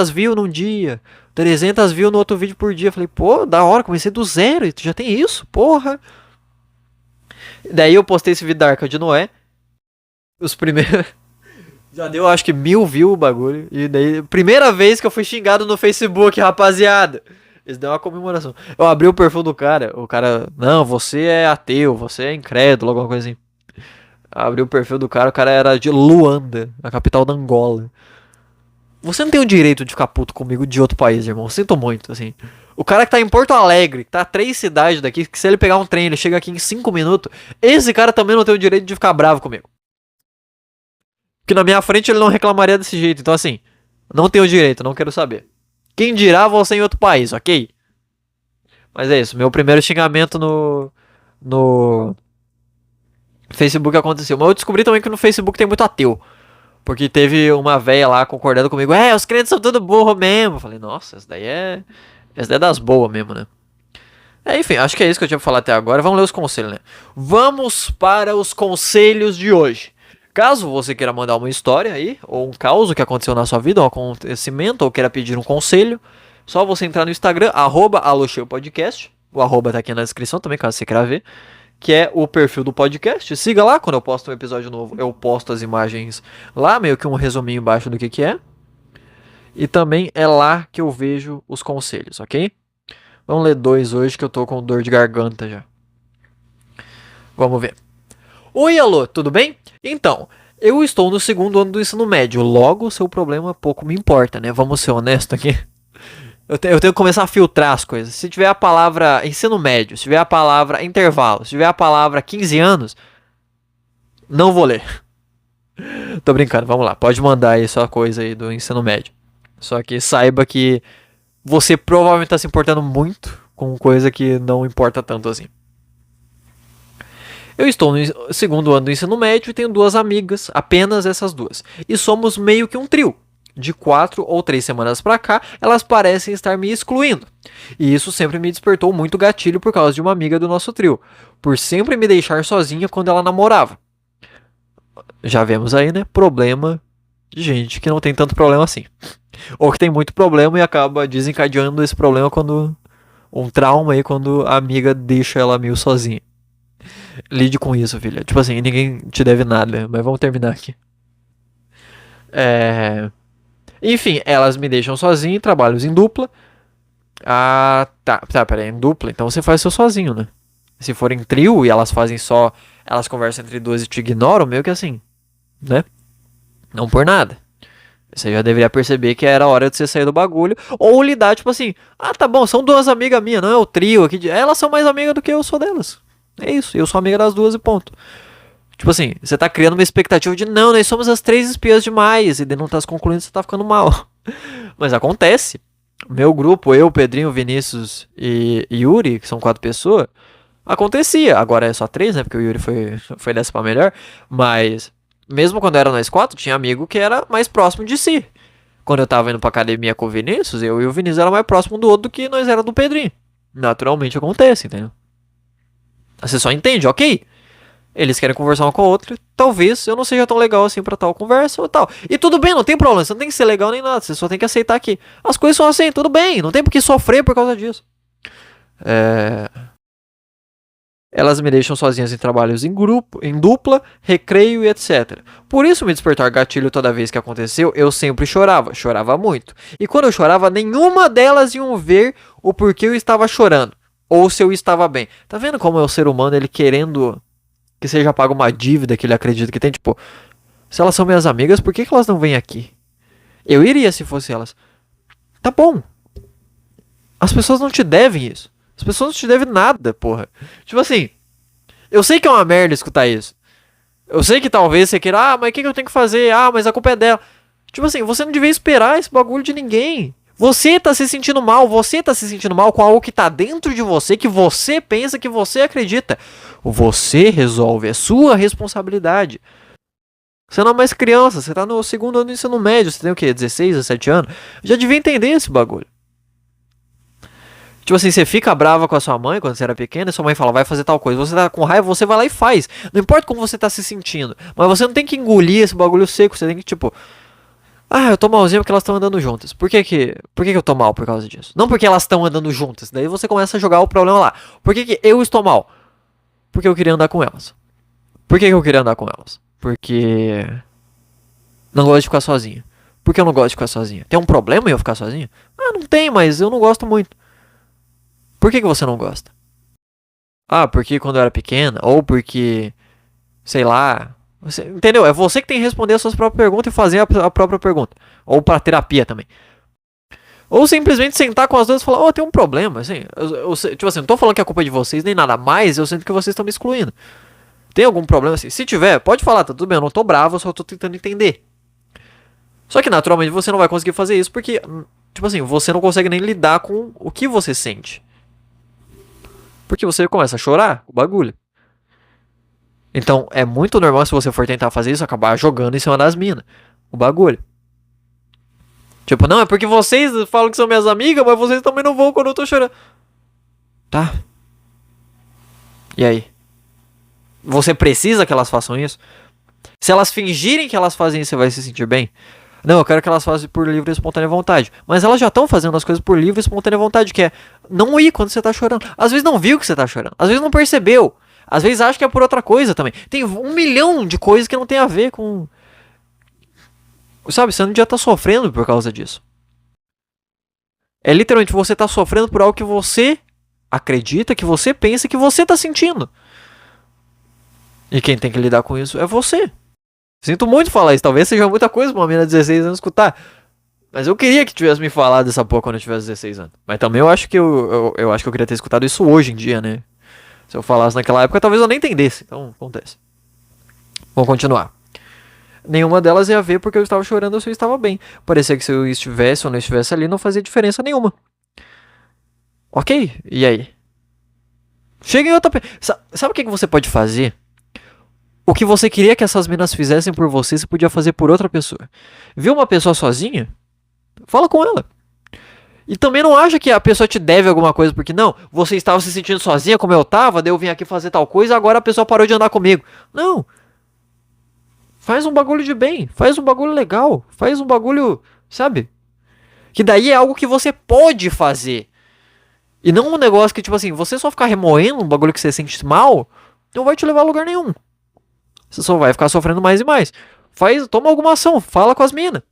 Speaker 2: views num dia, 300 views no outro vídeo por dia. Falei, pô, da hora, comecei do zero e tu já tem isso, porra. Daí eu postei esse vídeo da Arca de Noé. Os primeiros. Já deu acho que 1000 views o bagulho. E daí, primeira vez que eu fui xingado no Facebook, rapaziada. Eles deu uma comemoração. Eu abri o perfil do cara. O cara, não, você é ateu, você é incrédulo, alguma coisa assim. Abri o perfil do cara, o cara era de Luanda, a capital da Angola. Você não tem o direito de ficar puto comigo de outro país, irmão. Sinto muito, assim. O cara que tá em Porto Alegre, que tá a 3 cidades daqui, que se ele pegar um trem, ele chega aqui em 5 minutos. Esse cara também não tem o direito de ficar bravo comigo. Porque na minha frente ele não reclamaria desse jeito. Então, assim, não tenho direito, não quero saber. Quem dirá você em outro país, ok? Mas é isso, meu primeiro xingamento no Facebook aconteceu. Mas eu descobri também que no Facebook tem muito ateu. Porque teve uma véia lá concordando comigo. É, os crentes são tudo burro mesmo. Eu falei, nossa, essa daí é das boas mesmo, né? É, enfim, acho que é isso que eu tinha pra falar até agora. Vamos ler os conselhos, né? Vamos para os conselhos de hoje. Caso você queira mandar uma história aí, ou um caos que aconteceu na sua vida, um acontecimento, ou queira pedir um conselho, só você entrar no Instagram, @alocheupodcast. O arroba tá aqui na descrição também, caso você queira ver. Que é o perfil do podcast. Siga lá, quando eu posto um episódio novo, eu posto as imagens lá, meio que um resuminho embaixo do que é. E também é lá que eu vejo os conselhos, ok? Vamos ler 2 hoje que eu tô com dor de garganta já. Vamos ver. Oi, alô, tudo bem? Então, eu estou no 2º ano do ensino médio, logo seu problema pouco me importa, né? Vamos ser honestos aqui. Eu tenho que começar a filtrar as coisas. Se tiver a palavra ensino médio, se tiver a palavra intervalo, se tiver a palavra 15 anos, não vou ler. Tô brincando, vamos lá. Pode mandar aí sua coisa aí do ensino médio. Só que saiba que você provavelmente tá se importando muito com coisa que não importa tanto assim. Eu estou no 2º ano do ensino médio e tenho 2 amigas, apenas essas 2. E somos meio que um trio. De 4 ou 3 semanas pra cá, elas parecem estar me excluindo. E isso sempre me despertou muito gatilho por causa de uma amiga do nosso trio. Por sempre me deixar sozinha quando ela namorava. Já vemos aí, né? Problema de gente que não tem tanto problema assim. Ou que tem muito problema e acaba desencadeando esse problema quando... um trauma aí quando a amiga deixa ela meio sozinha. Lide com isso, filha. Tipo assim, ninguém te deve nada, mas vamos terminar aqui. Enfim, elas me deixam sozinho, trabalhos em dupla. Ah, tá, peraí, em dupla, então você faz seu sozinho, né? Se for em trio e elas fazem só, elas conversam entre 2 e te ignoram, meio que assim, né? Não por nada. Você já deveria perceber que era hora de você sair do bagulho. Ou lidar, tipo assim, ah, tá bom, são 2 amigas minhas, não é o trio aqui. Elas são mais amigas do que eu sou delas. É isso, eu sou amiga das 2 e ponto. Tipo assim, você tá criando uma expectativa de não, nós somos as 3 espiãs demais. E daí não tá se concluindo, você tá ficando mal. Mas acontece. Meu grupo, eu, Pedrinho, Vinícius e Yuri, que são 4 pessoas, acontecia. Agora é só 3, né? Porque o Yuri foi dessa pra melhor. Mas, mesmo quando era nós 4, tinha amigo que era mais próximo de si. Quando eu tava indo pra academia com o Vinícius, eu e o Vinícius era mais próximo do outro do que nós era do Pedrinho. Naturalmente acontece, entendeu? Você só entende, ok? Eles querem conversar uma com a outra. Talvez eu não seja tão legal assim pra tal conversa ou tal. E tudo bem, não tem problema. Você não tem que ser legal nem nada. Você só tem que aceitar que as coisas são assim, tudo bem. Não tem por que sofrer por causa disso. Elas me deixam sozinhas em trabalhos em grupo, em dupla, recreio e etc. Por isso me despertar gatilho toda vez que aconteceu, eu sempre chorava. Chorava muito. E quando eu chorava, nenhuma delas iam ver o porquê eu estava chorando. Ou se eu estava bem. Tá vendo como é o ser humano, ele querendo que seja paga uma dívida que ele acredita que tem? Tipo, se elas são minhas amigas, por que elas não vêm aqui? Eu iria se fosse elas. Tá bom. As pessoas não te devem isso. As pessoas não te devem nada, porra. Tipo assim, eu sei que é uma merda escutar isso. Eu sei que talvez você queira, mas o que eu tenho que fazer? Mas a culpa é dela. Tipo assim, você não devia esperar esse bagulho de ninguém. Você tá se sentindo mal, com algo que tá dentro de você, que você pensa, que você acredita. Você resolve, é sua responsabilidade. Você não é mais criança, você tá no segundo ano do ensino médio, você tem o quê? 16, 17 anos? Já devia entender esse bagulho. Tipo assim, você fica brava com a sua mãe quando você era pequena e sua mãe fala, vai fazer tal coisa. Você tá com raiva, você vai lá e faz. Não importa como você tá se sentindo. Mas você não tem que engolir esse bagulho seco. Você tem que, tipo, eu tô malzinho porque elas estão andando juntas. Por que eu tô mal por causa disso? Não porque elas estão andando juntas. Daí você começa a jogar o problema lá. Por que eu estou mal? Porque eu queria andar com elas. Por que eu queria andar com elas? Porque não gosto de ficar sozinha. Por que eu não gosto de ficar sozinha? Tem um problema em eu ficar sozinha? Não tem, mas eu não gosto muito. Por que você não gosta? Porque quando eu era pequena, ou porque, sei lá. Você, entendeu? É você que tem que responder as suas próprias perguntas e fazer a própria pergunta. Ou pra terapia também. Ou simplesmente sentar com as duas e falar, tem um problema, assim. Tipo assim, não tô falando que a culpa é de vocês nem nada, mas eu sinto que vocês estão me excluindo. Tem algum problema assim? Se tiver, pode falar, tá tudo bem, eu não tô bravo, eu só tô tentando entender. Só que naturalmente você não vai conseguir fazer isso porque, tipo assim, você não consegue nem lidar com o que você sente. Porque você começa a chorar o bagulho. Então é muito normal se você for tentar fazer isso, acabar jogando em cima das minas. O bagulho. Tipo, não, é porque vocês falam que são minhas amigas, mas vocês também não vão quando eu tô chorando. Tá. E aí? Você precisa que elas façam isso? Se elas fingirem que elas fazem isso, você vai se sentir bem? Não, eu quero que elas façam por livre e espontânea vontade. Mas elas já estão fazendo as coisas por livre e espontânea vontade, que é não ir quando você tá chorando. Às vezes não viu que você tá chorando. Às vezes não percebeu. Às vezes acha que é por outra coisa também. Tem 1 milhão de coisas que não tem a ver com... Sabe, você não já tá sofrendo por causa disso. É literalmente você tá sofrendo por algo que você acredita, que você pensa, que você tá sentindo. E quem tem que lidar com isso é você. Sinto muito falar isso. Talvez seja muita coisa pra uma menina de 16 anos escutar. Mas eu queria que tivesse me falado dessa porra quando eu tivesse 16 anos. Mas também eu acho que eu acho que eu queria ter escutado isso hoje em dia, né? Se eu falasse naquela época, talvez eu nem entendesse. Então, acontece. Vamos continuar. Nenhuma delas ia ver porque eu estava chorando ou se eu estava bem. Parecia que se eu estivesse ou não estivesse ali, não fazia diferença nenhuma. Ok, e aí? Chega em outra... Sabe o que você pode fazer? O que você queria que essas minas fizessem por você, você podia fazer por outra pessoa. Viu uma pessoa sozinha? Fala com ela. E também não acha que a pessoa te deve alguma coisa, porque não, você estava se sentindo sozinha como eu tava, daí eu vim aqui fazer tal coisa, agora a pessoa parou de andar comigo. Não. Faz um bagulho de bem, faz um bagulho legal, faz um bagulho, sabe? Que daí é algo que você pode fazer. E não um negócio que, tipo assim, você só ficar remoendo um bagulho que você sente mal, não vai te levar a lugar nenhum. Você só vai ficar sofrendo mais e mais. Toma alguma ação, fala com as minas.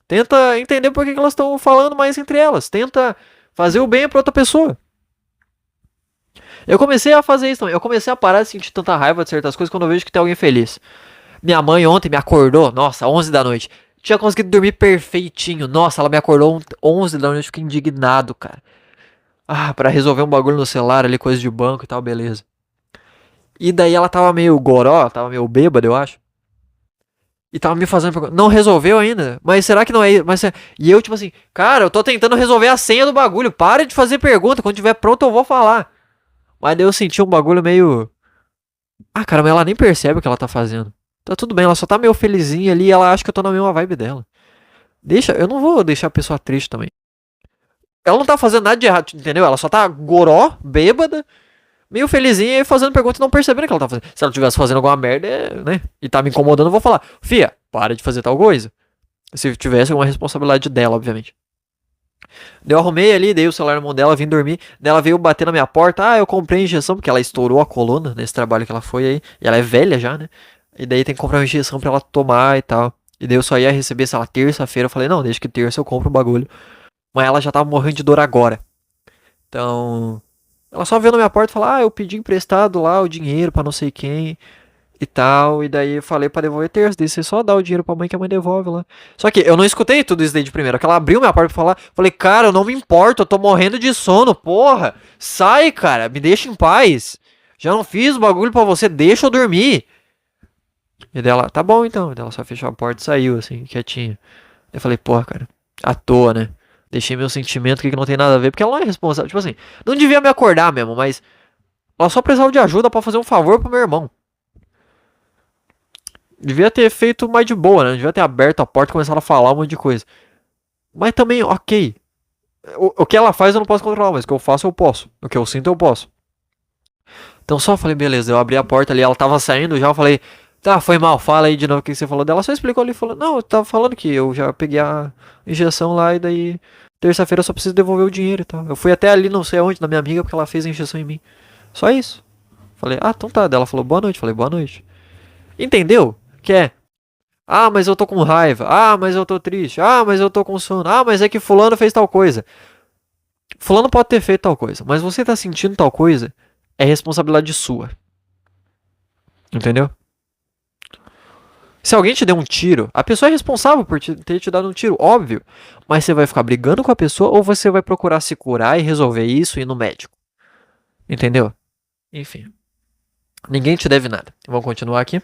Speaker 2: Tenta entender por que elas estão falando mais entre elas. Tenta fazer o bem pra outra pessoa. Eu comecei a fazer isso também. Eu comecei a parar de sentir tanta raiva de certas coisas quando eu vejo que tem alguém feliz. Minha mãe ontem me acordou, nossa, 11 da noite. Tinha conseguido dormir perfeitinho. Nossa, ela me acordou 11 da noite, eu fiquei indignado, cara. Pra resolver um bagulho no celular ali, coisa de banco e tal, beleza. E daí ela tava meio goró, tava meio bêbada, eu acho. E tava me fazendo pergunta. Não resolveu ainda? Mas será que não é isso? E eu, tipo assim, cara, eu tô tentando resolver a senha do bagulho. Para de fazer pergunta. Quando tiver pronto, eu vou falar. Mas daí eu senti um bagulho meio. Cara, mas ela nem percebe o que ela tá fazendo. Tá tudo bem, ela só tá meio felizinha ali e ela acha que eu tô na mesma vibe dela. Eu não vou deixar a pessoa triste também. Ela não tá fazendo nada de errado, entendeu? Ela só tá goró, bêbada, meio felizinha e fazendo pergunta e não percebendo o que ela tá fazendo. Se ela tivesse fazendo alguma merda, né? E tá me incomodando, eu vou falar: Fia, para de fazer tal coisa. Se tivesse alguma responsabilidade dela, obviamente. Eu arrumei ali, dei o celular na mão dela, vim dormir. Daí ela veio bater na minha porta. Ah, eu comprei injeção, porque ela estourou a coluna nesse trabalho que ela foi aí. E ela é velha já, né? E daí tem que comprar uma injeção pra ela tomar e tal. E daí eu só ia receber, sei lá, terça-feira. Eu falei: não, desde que terça eu compro o bagulho. Mas ela já tava morrendo de dor agora. Então, ela só veio na minha porta e falou: ah, eu pedi emprestado lá o dinheiro pra não sei quem e tal. E daí eu falei pra devolver terça. Daí você só dá o dinheiro pra mãe que a mãe devolve lá. Só que eu não escutei tudo isso daí de primeira. Que ela abriu minha porta pra falar. Falei: cara, eu não me importo, eu tô morrendo de sono, porra. Sai, cara, me deixa em paz. Já não fiz o bagulho pra você, deixa eu dormir. E dela: tá bom então. E dela só fechou a porta e saiu, assim, quietinha. Eu falei: porra, cara, à toa, né? Deixei meu sentimento aqui que não tem nada a ver, porque ela não é responsável. Tipo assim, não devia me acordar mesmo, mas ela só precisava de ajuda pra fazer um favor pro meu irmão. Devia ter feito mais de boa, né? Devia ter aberto a porta e começado a falar um monte de coisa. Mas também, ok. O que ela faz eu não posso controlar, mas o que eu faço eu posso. O que eu sinto eu posso. Então só falei: beleza, eu abri a porta ali, ela tava saindo já, eu falei: tá, foi mal, fala aí de novo o que você falou dela. Só explicou ali, falou: não, eu tava falando que eu já peguei a injeção lá e daí terça-feira eu só preciso devolver o dinheiro e tal. Eu fui até ali, não sei aonde, na minha amiga, porque ela fez a injeção em mim. Só isso. Falei: ah, então tá. Daí ela falou: boa noite. Falei: boa noite. Entendeu? Que é: ah, mas eu tô com raiva. Ah, mas eu tô triste. Ah, mas eu tô com sono. Ah, mas é que fulano fez tal coisa. Fulano pode ter feito tal coisa, mas você tá sentindo tal coisa, é responsabilidade sua. Entendeu? Se alguém te der um tiro, a pessoa é responsável por ter te dado um tiro, óbvio. Mas você vai ficar brigando com a pessoa ou você vai procurar se curar e resolver isso e ir no médico? Entendeu? Enfim. Ninguém te deve nada. Vamos continuar aqui.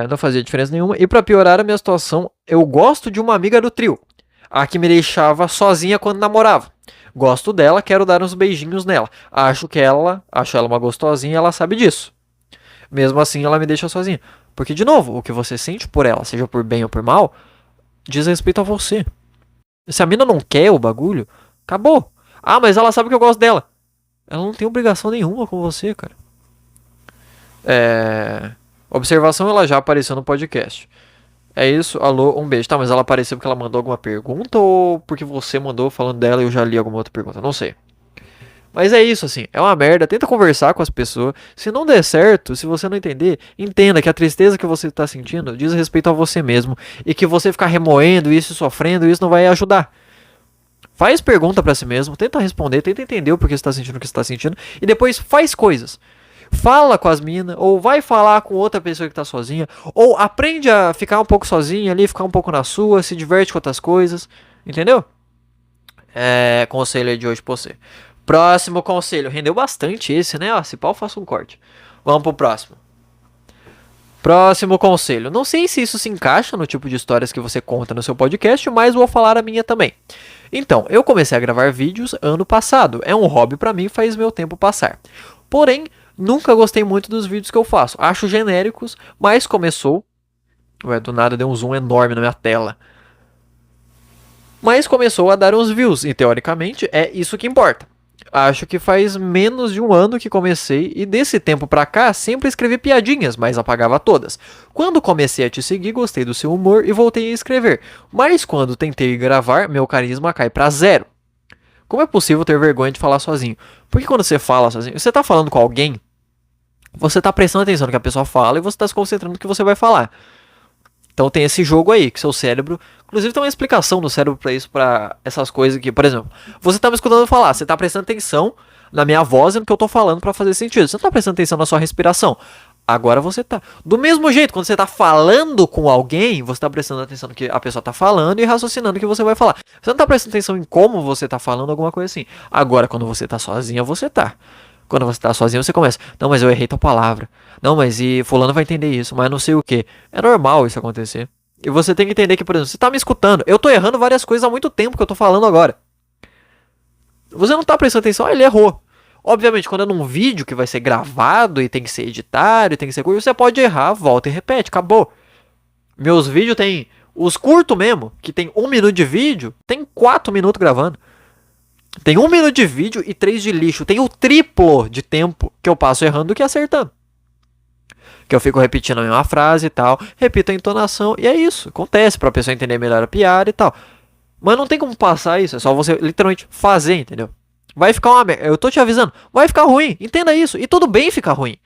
Speaker 2: Não fazia diferença nenhuma. E pra piorar a minha situação, eu gosto de uma amiga do trio. A que me deixava sozinha quando namorava. Gosto dela, quero dar uns beijinhos nela. Acho ela uma gostosinha e ela sabe disso. Mesmo assim, ela me deixa sozinha. Porque, de novo, o que você sente por ela, seja por bem ou por mal, diz respeito a você. Se a mina não quer o bagulho, acabou. Ah, mas ela sabe que eu gosto dela. Ela não tem obrigação nenhuma com você, cara. Observação, ela já apareceu no podcast. É isso, alô, um beijo. Tá, mas ela apareceu porque ela mandou alguma pergunta ou porque você mandou falando dela e eu já li alguma outra pergunta? Não sei. Mas é isso, assim, é uma merda. Tenta conversar com as pessoas. Se não der certo, se você não entender, entenda que a tristeza que você está sentindo diz respeito a você mesmo. E que você ficar remoendo isso, sofrendo isso, não vai ajudar. Faz pergunta pra si mesmo, tenta responder, tenta entender o porquê você está sentindo o que você está sentindo. E depois faz coisas. Fala com as minas, ou vai falar com outra pessoa que tá sozinha. Ou aprende a ficar um pouco sozinha ali, ficar um pouco na sua, se diverte com outras coisas. Entendeu? Conselho aí de hoje pra você. Próximo conselho. Rendeu bastante esse, né? Ó, se pau, faça um corte. Vamos pro próximo. Próximo conselho. Não sei se isso se encaixa no tipo de histórias que você conta no seu podcast, mas vou falar a minha também. Então, eu comecei a gravar vídeos ano passado. É um hobby pra mim, faz meu tempo passar. Porém, nunca gostei muito dos vídeos que eu faço. Acho genéricos, mas começou... Ué, do nada deu um zoom enorme na minha tela. Mas começou a dar uns views, e teoricamente é isso que importa. Acho que faz menos de um ano que comecei e desse tempo pra cá sempre escrevi piadinhas, mas apagava todas. Quando comecei a te seguir, gostei do seu humor e voltei a escrever. Mas quando tentei gravar, meu carisma cai pra zero. Como é possível ter vergonha de falar sozinho? Porque quando você fala sozinho, você tá falando com alguém, você tá prestando atenção no que a pessoa fala e você tá se concentrando no que você vai falar. Então tem esse jogo aí, que seu cérebro... Inclusive tem uma explicação do cérebro pra isso, pra essas coisas aqui. Por exemplo, você tá me escutando falar, você tá prestando atenção na minha voz e no que eu tô falando pra fazer sentido. Você não tá prestando atenção na sua respiração. Agora você tá. Do mesmo jeito, quando você tá falando com alguém, você tá prestando atenção no que a pessoa tá falando e raciocinando o que você vai falar. Você não tá prestando atenção em como você tá falando, alguma coisa assim. Agora, quando você tá sozinha, você tá. Quando você tá sozinho, você começa: não, mas eu errei tua palavra. Não, mas e fulano vai entender isso, mas não sei o que. É normal isso acontecer. E você tem que entender que, por exemplo, você tá me escutando. Eu tô errando várias coisas há muito tempo que eu tô falando agora. Você não tá prestando atenção, ele errou. Obviamente, quando é num vídeo que vai ser gravado e tem que ser editado e tem que ser coisa, você pode errar, volta e repete, acabou. Meus vídeos tem Os curtos mesmo, que tem 1 minuto de vídeo, tem 4 minutos gravando. Tem 1 minuto de vídeo e 3 de lixo. Tem o triplo de tempo que eu passo errando do que acertando. Que eu fico repetindo a mesma frase e tal. Repito a entonação e é isso. Acontece pra pessoa entender melhor a piada e tal. Mas não tem como passar isso. É só você literalmente fazer, entendeu? Vai ficar uma merda. Eu tô te avisando. Vai ficar ruim. Entenda isso. E tudo bem ficar ruim.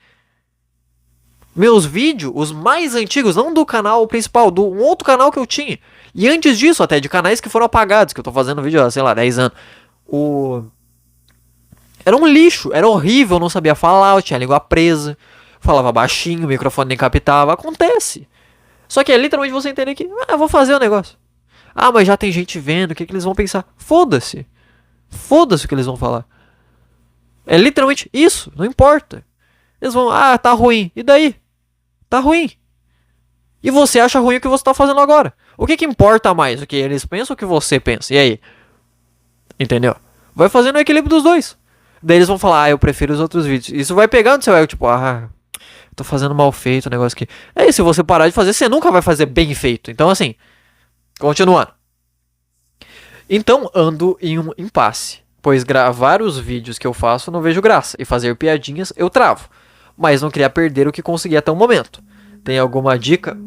Speaker 2: Meus vídeos, os mais antigos, não do canal principal, do um outro canal que eu tinha. E antes disso, até de canais que foram apagados, que eu tô fazendo vídeo há, sei lá, 10 anos. Era um lixo, era horrível, não sabia falar, eu tinha a língua presa, falava baixinho, o microfone nem captava. Acontece. Só que é literalmente você entender que, eu vou fazer o negócio. Ah, mas já tem gente vendo, o que eles vão pensar? Foda-se. Foda-se o que eles vão falar. É literalmente isso, não importa. Eles vão, tá ruim, e daí? Tá ruim. E você acha ruim o que você tá fazendo agora. O que importa mais? O que eles pensam ou o que você pensa? E aí? Entendeu? Vai fazendo o equilíbrio dos dois. Daí eles vão falar, eu prefiro os outros vídeos. Isso vai pegando seu ego, tipo, tô fazendo mal feito o negócio aqui. É isso, se você parar de fazer, você nunca vai fazer bem feito. Então assim, continuando. Então ando em um impasse. Pois gravar os vídeos que eu faço não vejo graça. E fazer piadinhas eu travo. Mas não queria perder o que consegui até o momento. Tem alguma dica?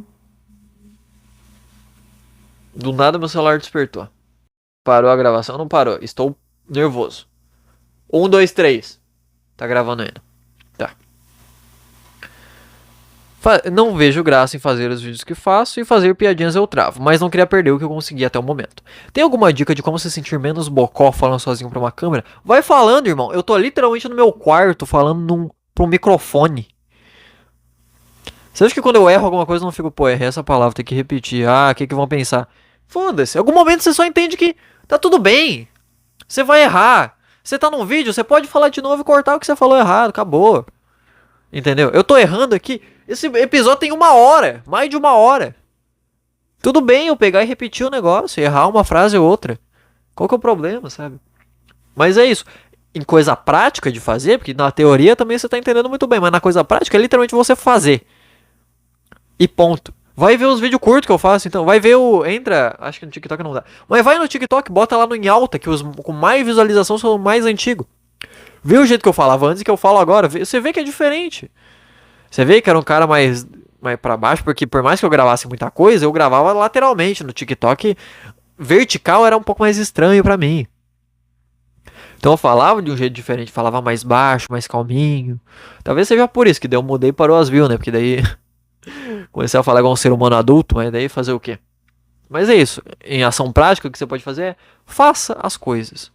Speaker 2: Do nada meu celular despertou. Parou a gravação? Não parou. Estou nervoso. 1, 2, 3. Tá gravando ainda. Tá. Não vejo graça em fazer os vídeos que faço e fazer piadinhas eu travo. Mas não queria perder o que eu consegui até o momento. Tem alguma dica de como se sentir menos bocó falando sozinho pra uma câmera? Vai falando, irmão. Eu tô literalmente no meu quarto falando pra um microfone. Você acha que quando eu erro alguma coisa eu não fico, errei essa palavra, tem que repetir. O que vão pensar? Foda-se. Em algum momento você só entende que tá tudo bem. Você vai errar. Você tá num vídeo, você pode falar de novo e cortar o que você falou errado. Acabou. Entendeu? Eu tô errando aqui. Esse episódio tem 1 hora. Mais de 1 hora. Tudo bem eu pegar e repetir o negócio. Errar uma frase ou outra. Qual que é o problema, sabe? Mas é isso. Em coisa prática de fazer, porque na teoria também você tá entendendo muito bem. Mas na coisa prática é literalmente você fazer. E ponto. Vai ver os vídeos curtos que eu faço, então. Vai ver Entra. Acho que no TikTok não dá. Mas vai no TikTok, bota lá no em alta, que os com mais visualização são os mais antigos. Vê o jeito que eu falava antes e que eu falo agora. Você vê que é diferente. Você vê que era um cara mais pra baixo, porque por mais que eu gravasse muita coisa, eu gravava lateralmente. No TikTok, vertical era um pouco mais estranho pra mim. Então eu falava de um jeito diferente, falava mais baixo, mais calminho. Talvez seja por isso que daí eu mudei e parou as views, né? Porque daí comecei a falar igual um ser humano adulto, mas daí fazer o quê? Mas é isso. Em ação prática, o que você pode fazer é faça as coisas.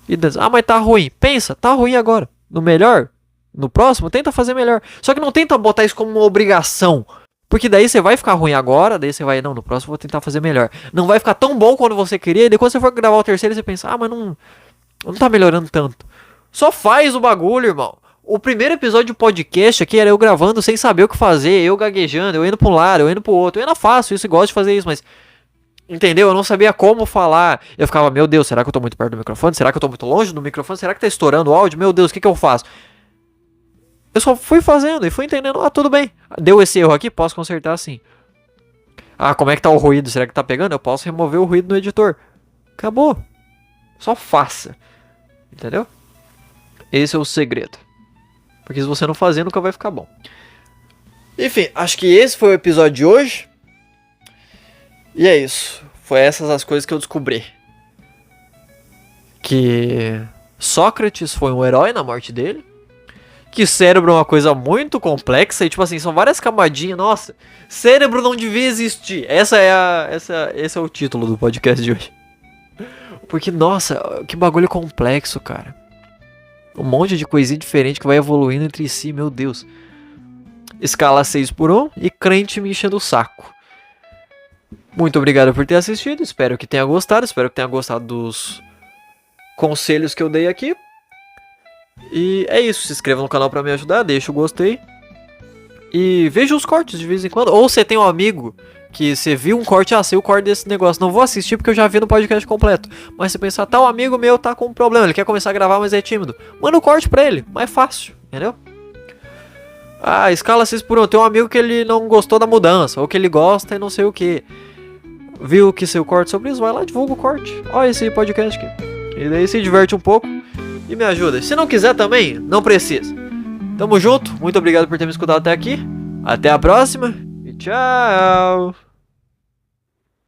Speaker 2: E mas tá ruim. Pensa, tá ruim agora. No melhor, no próximo, tenta fazer melhor. Só que não tenta botar isso como uma obrigação. Porque daí você vai ficar ruim agora, daí você vai, não, no próximo eu vou tentar fazer melhor. Não vai ficar tão bom quando você queria, e depois você for gravar o terceiro você pensa, mas não tá melhorando tanto. Só faz o bagulho, irmão. O primeiro episódio do podcast aqui era eu gravando sem saber o que fazer, eu gaguejando, eu indo pra um lado, eu indo pro outro. Eu ainda faço isso e gosto de fazer isso, mas... Entendeu? Eu não sabia como falar. Eu ficava, meu Deus, será que eu tô muito perto do microfone? Será que eu tô muito longe do microfone? Será que tá estourando o áudio? Meu Deus, o que eu faço? Eu só fui fazendo e fui entendendo. Tudo bem. Deu esse erro aqui? Posso consertar assim. Como é que tá o ruído? Será que tá pegando? Eu posso remover o ruído no editor. Acabou. Só faça. Entendeu? Esse é o segredo. Porque se você não fazer, nunca vai ficar bom. Enfim, acho que esse foi o episódio de hoje. E é isso. Foi essas as coisas que eu descobri. Que Sócrates foi um herói na morte dele. Que cérebro é uma coisa muito complexa. E tipo assim, são várias camadinhas. Nossa, cérebro não devia existir. Esse é o título do podcast de hoje. Porque, nossa, que bagulho complexo, cara. Um monte de coisinha diferente que vai evoluindo entre si, meu Deus. Escala 6x1 e crente me enchendo o saco. Muito obrigado por ter assistido, espero que tenha gostado, dos conselhos que eu dei aqui. E é isso, se inscreva no canal pra me ajudar, deixa o gostei. E veja os cortes de vez em quando. Ou você tem um amigo que você viu um corte, sei o corte desse negócio, não vou assistir porque eu já vi no podcast completo. Mas você pensa, um amigo meu tá com um problema, ele quer começar a gravar, mas é tímido. Manda o corte pra ele, mais fácil, entendeu? Escala 6x1, tem um amigo que ele não gostou da mudança, ou que ele gosta e não sei o que. viu que saiu corte sobre isso, vai lá, divulga o corte. Olha esse podcast aqui. E daí se diverte um pouco e me ajuda. Se não quiser também, não precisa. Tamo junto, muito obrigado por ter me escutado até aqui. Até a próxima e tchau!